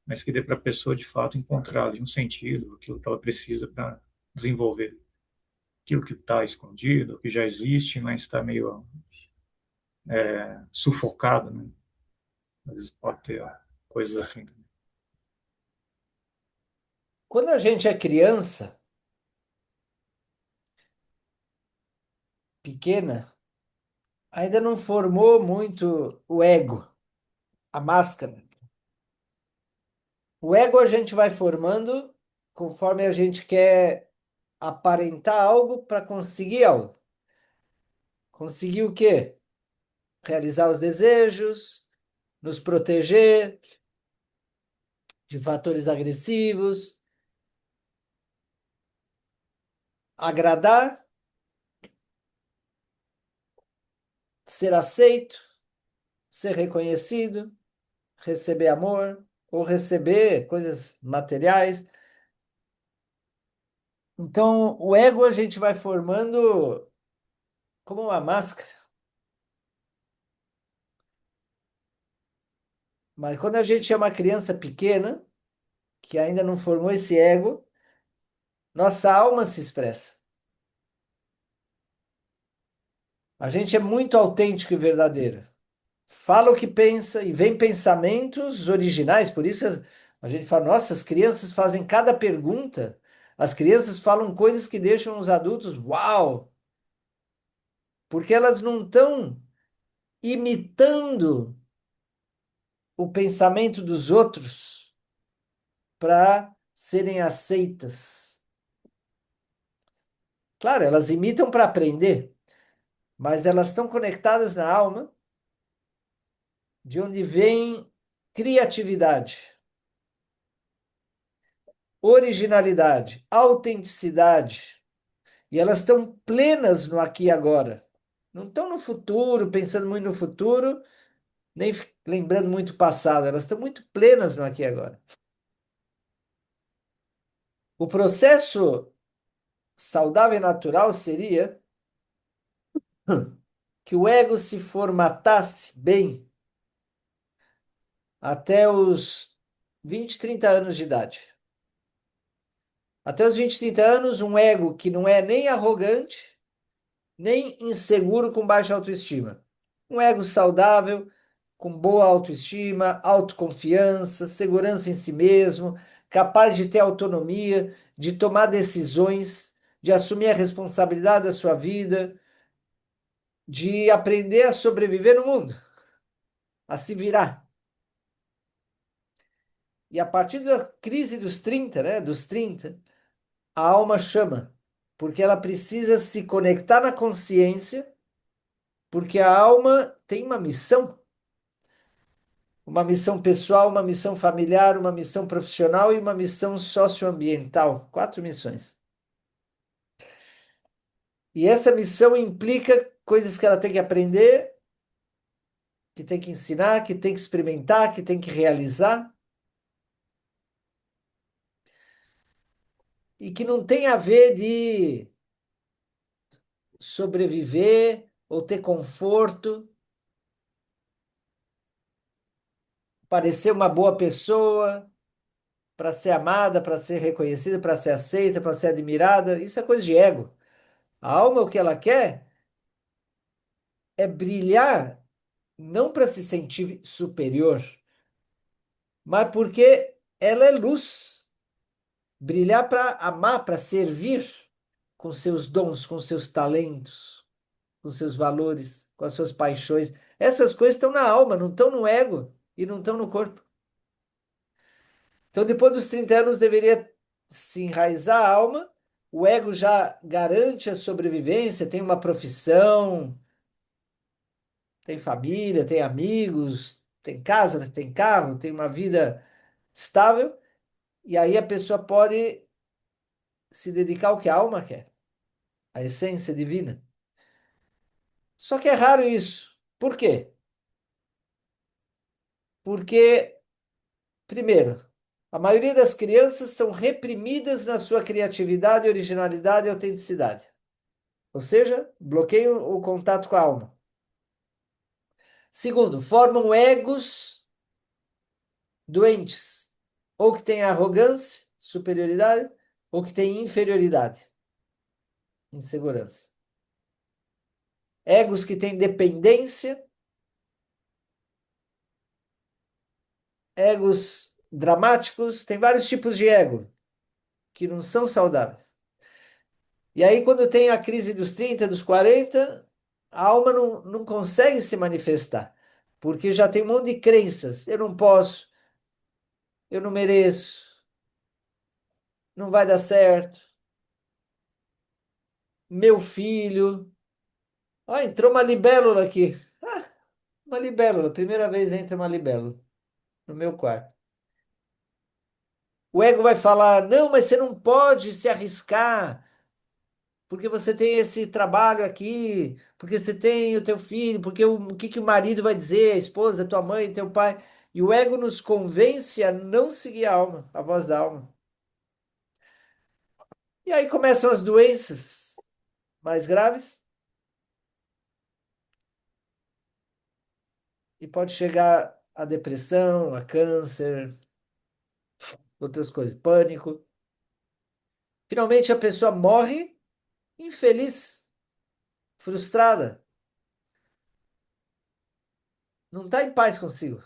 mas que dê para a pessoa de fato encontrar ali um sentido, aquilo que ela precisa para desenvolver, aquilo que está escondido, que já existe, mas está meio sufocado, né? Às vezes pode ter coisas assim. Quando a gente é criança, pequena, ainda não formou muito o ego, a máscara. O ego a gente vai formando conforme a gente quer aparentar algo para conseguir algo. Conseguir o quê? Realizar os desejos, nos proteger de fatores agressivos, agradar, ser aceito, ser reconhecido, receber amor ou receber coisas materiais. Então, o ego a gente vai formando como uma máscara. Mas quando a gente é uma criança pequena, que ainda não formou esse ego, nossa alma se expressa. A gente é muito autêntico e verdadeiro. Fala o que pensa e vem pensamentos originais. Por isso a gente fala, nossa, as crianças fazem cada pergunta. As crianças falam coisas que deixam os adultos, uau! Porque elas não estão imitando o pensamento dos outros para serem aceitas. Claro, elas imitam para aprender, mas elas estão conectadas na alma, de onde vem criatividade, originalidade, autenticidade. E elas estão plenas no aqui e agora. Não estão no futuro, pensando muito no futuro, nem lembrando muito o passado. Elas estão muito plenas no aqui e agora. O processo saudável e natural seria que o ego se formatasse bem até os 20, 30 anos de idade. Até os 20, 30 anos, um ego que não é nem arrogante, nem inseguro com baixa autoestima. Um ego saudável, com boa autoestima, autoconfiança, segurança em si mesmo, capaz de ter autonomia, de tomar decisões, de assumir a responsabilidade da sua vida, de aprender a sobreviver no mundo, a se virar. E a partir da crise dos 30, né, dos 30, a alma chama, porque ela precisa se conectar na consciência, porque a alma tem uma missão pessoal, uma missão familiar, uma missão profissional e uma missão socioambiental, 4 missões. E essa missão implica coisas que ela tem que aprender, que tem que ensinar, que tem que experimentar, que tem que realizar, e que não tem a ver de sobreviver ou ter conforto, parecer uma boa pessoa, para ser amada, para ser reconhecida, para ser aceita, para ser admirada. Isso é coisa de ego. A alma, o que ela quer é brilhar, não para se sentir superior, mas porque ela é luz. Brilhar para amar, para servir com seus dons, com seus talentos, com seus valores, com as suas paixões. Essas coisas estão na alma, não estão no ego e não estão no corpo. Então, depois dos 30 anos, deveria se enraizar a alma. O ego já garante a sobrevivência, tem uma profissão, tem família, tem amigos, tem casa, tem carro, tem uma vida estável. E aí a pessoa pode se dedicar ao que a alma quer, a essência divina. Só que é raro isso. Por quê? Porque, primeiro, a maioria das crianças são reprimidas na sua criatividade, originalidade e autenticidade. Ou seja, bloqueiam o contato com a alma. Segundo, formam egos doentes, ou que têm arrogância, superioridade, ou que têm inferioridade, insegurança. Egos que têm dependência, egos dramáticos, tem vários tipos de ego que não são saudáveis. E aí, quando tem a crise dos 30, dos 40, a alma não consegue se manifestar, porque já tem um monte de crenças. Eu não posso, eu não mereço, não vai dar certo. Meu filho. Ó, entrou uma libélula aqui. Ah, uma libélula. Primeira vez entra uma libélula no meu quarto. O ego vai falar: não, mas você não pode se arriscar, porque você tem esse trabalho aqui, porque você tem o teu filho, porque o que que o marido vai dizer, a esposa, a tua mãe, teu pai. E o ego nos convence a não seguir a alma, a voz da alma. E aí começam as doenças mais graves e pode chegar a depressão, a câncer, outras coisas, pânico. Finalmente a pessoa morre infeliz, frustrada, não está em paz consigo.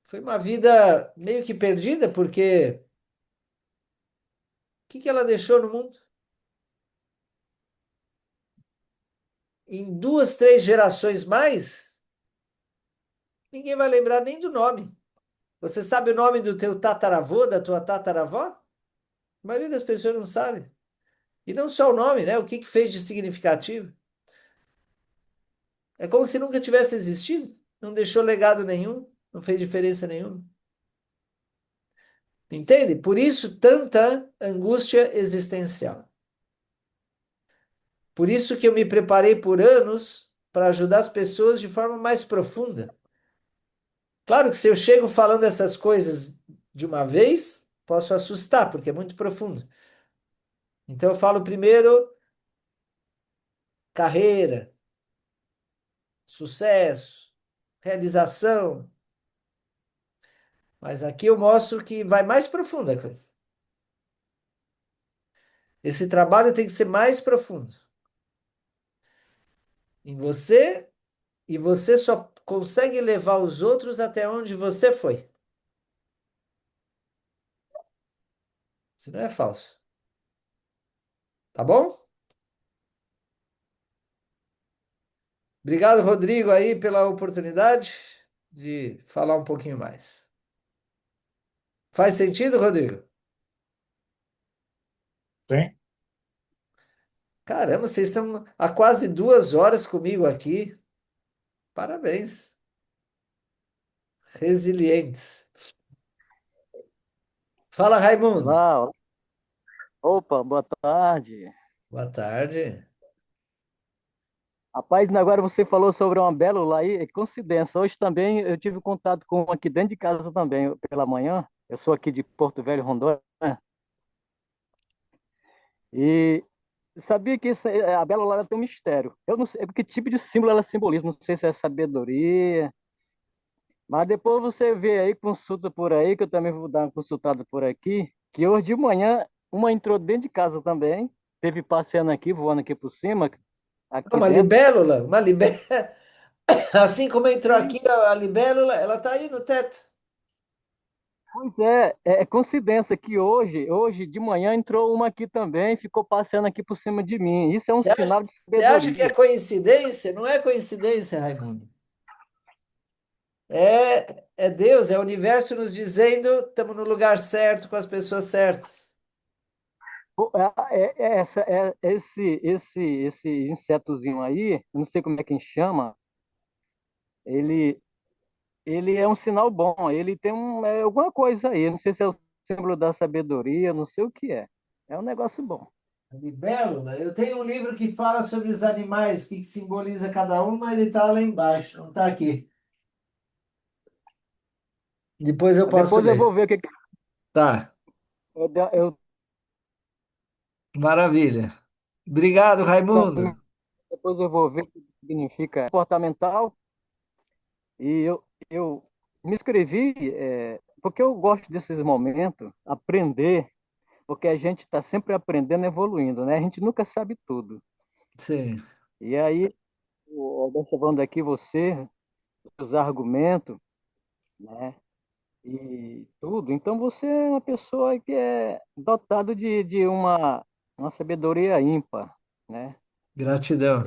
Foi uma vida meio que perdida, porque o que que ela deixou no mundo? Em 2, 3 gerações mais, ninguém vai lembrar nem do nome. Você sabe o nome do teu tataravô, da tua tataravó? A maioria das pessoas não sabe. E não só o nome, né? O que que fez de significativo? É como se nunca tivesse existido. Não deixou legado nenhum, não fez diferença nenhuma. Entende? Por isso tanta angústia existencial. Por isso que eu me preparei por anos para ajudar as pessoas de forma mais profunda. Claro que se eu chego falando essas coisas de uma vez, posso assustar, porque é muito profundo. Então eu falo primeiro carreira, sucesso, realização. Mas aqui eu mostro que vai mais profunda a coisa. Esse trabalho tem que ser mais profundo em você, e você só consegue levar os outros até onde você foi. Se não é falso. Tá bom? Obrigado, Rodrigo, aí pela oportunidade de falar um pouquinho mais. Faz sentido, Rodrigo? Tem? Caramba, vocês estão há quase 2 horas comigo aqui. Parabéns. Resilientes. Fala, Raimundo. Olá, opa, boa tarde. Boa tarde. Rapaz, agora você falou sobre uma bélula aí, é coincidência. Hoje também eu tive contato com um aqui dentro de casa também, pela manhã. Eu sou aqui de Porto Velho, Rondônia. E sabia que a bélula ela tem um mistério. Eu não sei que tipo de símbolo ela simboliza. Não sei se é sabedoria. Mas depois você vê aí, consulta por aí, que eu também vou dar uma consultada por aqui, que hoje de manhã uma entrou dentro de casa também, teve passeando aqui, voando aqui por cima, aqui Uma dentro. libélula, uma libélula. Assim como entrou aqui Isso. a libélula, ela está aí no teto. Pois é coincidência que hoje de manhã entrou uma aqui também, ficou passeando aqui por cima de mim. Isso é um sinal de Você acha que é sabedoria. coincidência? Não é coincidência, Raimundo. É Deus, é o universo nos dizendo estamos no lugar certo, com as pessoas certas. Pô, esse insetozinho aí, eu não sei como é que chama, ele, ele é um sinal bom, ele tem alguma coisa aí, não sei se é o símbolo da sabedoria, não sei o que é. É um negócio bom. A libélula, eu tenho um livro que fala sobre os animais, o que simboliza cada um, mas ele está lá embaixo, não está aqui. Depois eu posso Depois eu vou ler. ver o que, Tá, eu maravilha. Obrigado, também, Raimundo. depois eu vou ver o que significa comportamental. E eu me inscrevi, porque eu gosto desses momentos, aprender, porque a gente está sempre aprendendo, evoluindo, né? A gente nunca sabe tudo. Sim, E aí, observando aqui você, os argumentos, né? E tudo, então você é uma pessoa que é dotado de uma sabedoria ímpar, né? gratidão.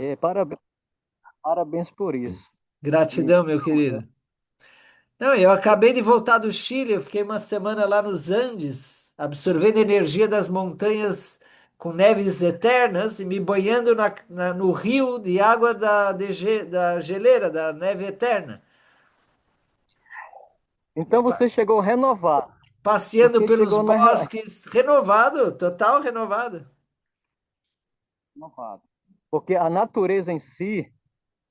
Parabéns por isso. E Gratidão, meu querido. Não, eu acabei de voltar do Chile, eu fiquei uma semana lá nos Andes, absorvendo energia das montanhas com neves eternas e me banhando no rio de água da geleira, da neve eterna. então você chegou renovado. Passeando Você pelos chegou bosques, renovado, total renovado. renovado. Porque a natureza em si,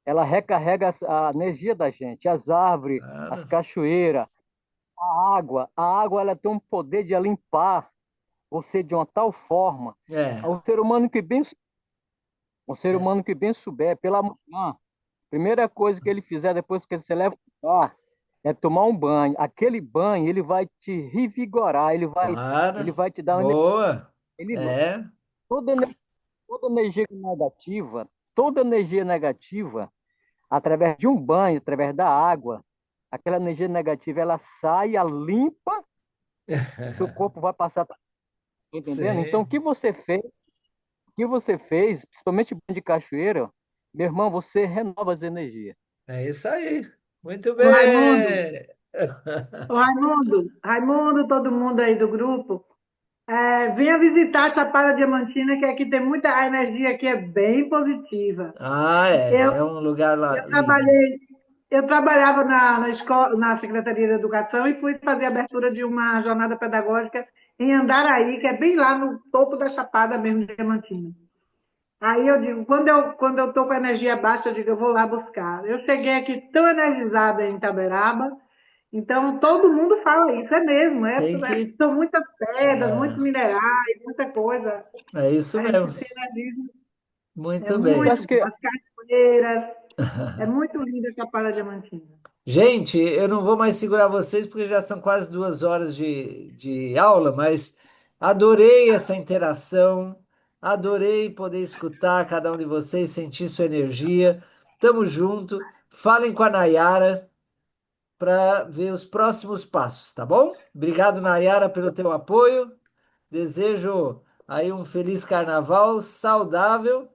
ela recarrega a energia da gente, as árvores, as Claro. cachoeiras, a água ela tem um poder de limpar você de uma tal forma. É, O ser humano que bem, o ser humano que bem souber, pela manhã, primeira coisa que ele fizer depois que você levantar é tomar um banho. Aquele banho, ele vai te revigorar, ele claro. vai te dar uma energia. Boa. Ele, É, toda, toda energia negativa, toda energia negativa, através de um banho, através da água, aquela energia negativa, ela sai, ela limpa, o seu corpo vai passar, tá entendendo? Então, sim. o que você fez, principalmente banho de cachoeira, meu irmão, você renova as energias. É isso aí. Muito Ô, Raimundo, bem. Raimundo, todo mundo aí do grupo, venha visitar a Chapada Diamantina, que aqui tem muita a energia aqui é bem positiva. Ah, Eu, é um lugar lá eu lindo. trabalhei, eu trabalhava na escola, na Secretaria de Educação e fui fazer a abertura de uma jornada pedagógica em Andaraí, que é bem lá no topo da Chapada mesmo, Diamantina. Aí eu digo, quando eu estou com a energia baixa, eu digo, eu vou lá buscar. Eu cheguei aqui tão energizada em Itaberaba, então todo mundo fala isso, é mesmo, Tem que. são muitas pedras, muitos É, minerais, muita coisa. é isso A gente mesmo. se energiza, é Muito Eu bem. muito acho que bom. As cachoeiras, é muito linda essa Chapada Diamantina. Gente, eu não vou mais segurar vocês porque já são quase 2 horas de aula, mas adorei essa interação, adorei poder escutar cada um de vocês, sentir sua energia. Tamo junto. Falem com a Nayara para ver os próximos passos, tá bom? Obrigado, Nayara, pelo teu apoio. Desejo aí um feliz carnaval saudável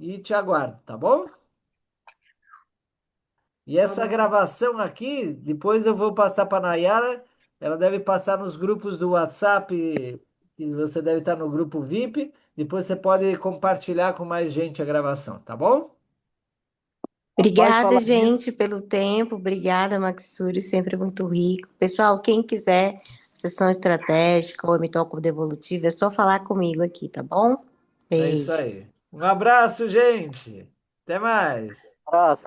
e te aguardo, tá bom? E Tá essa bom. gravação aqui, depois eu vou passar para a Nayara. Ela deve passar nos grupos do WhatsApp, que você deve estar no grupo VIP. Depois você pode compartilhar com mais gente a gravação, tá bom? rapaz Obrigada, falar nisso. gente, pelo tempo. Obrigada, Maxuri, sempre muito rico. Pessoal, quem quiser sessão estratégica ou mitoco devolutiva, é só falar comigo aqui, tá bom? É isso Beijo. aí. Um abraço, gente. Até mais. Abraço.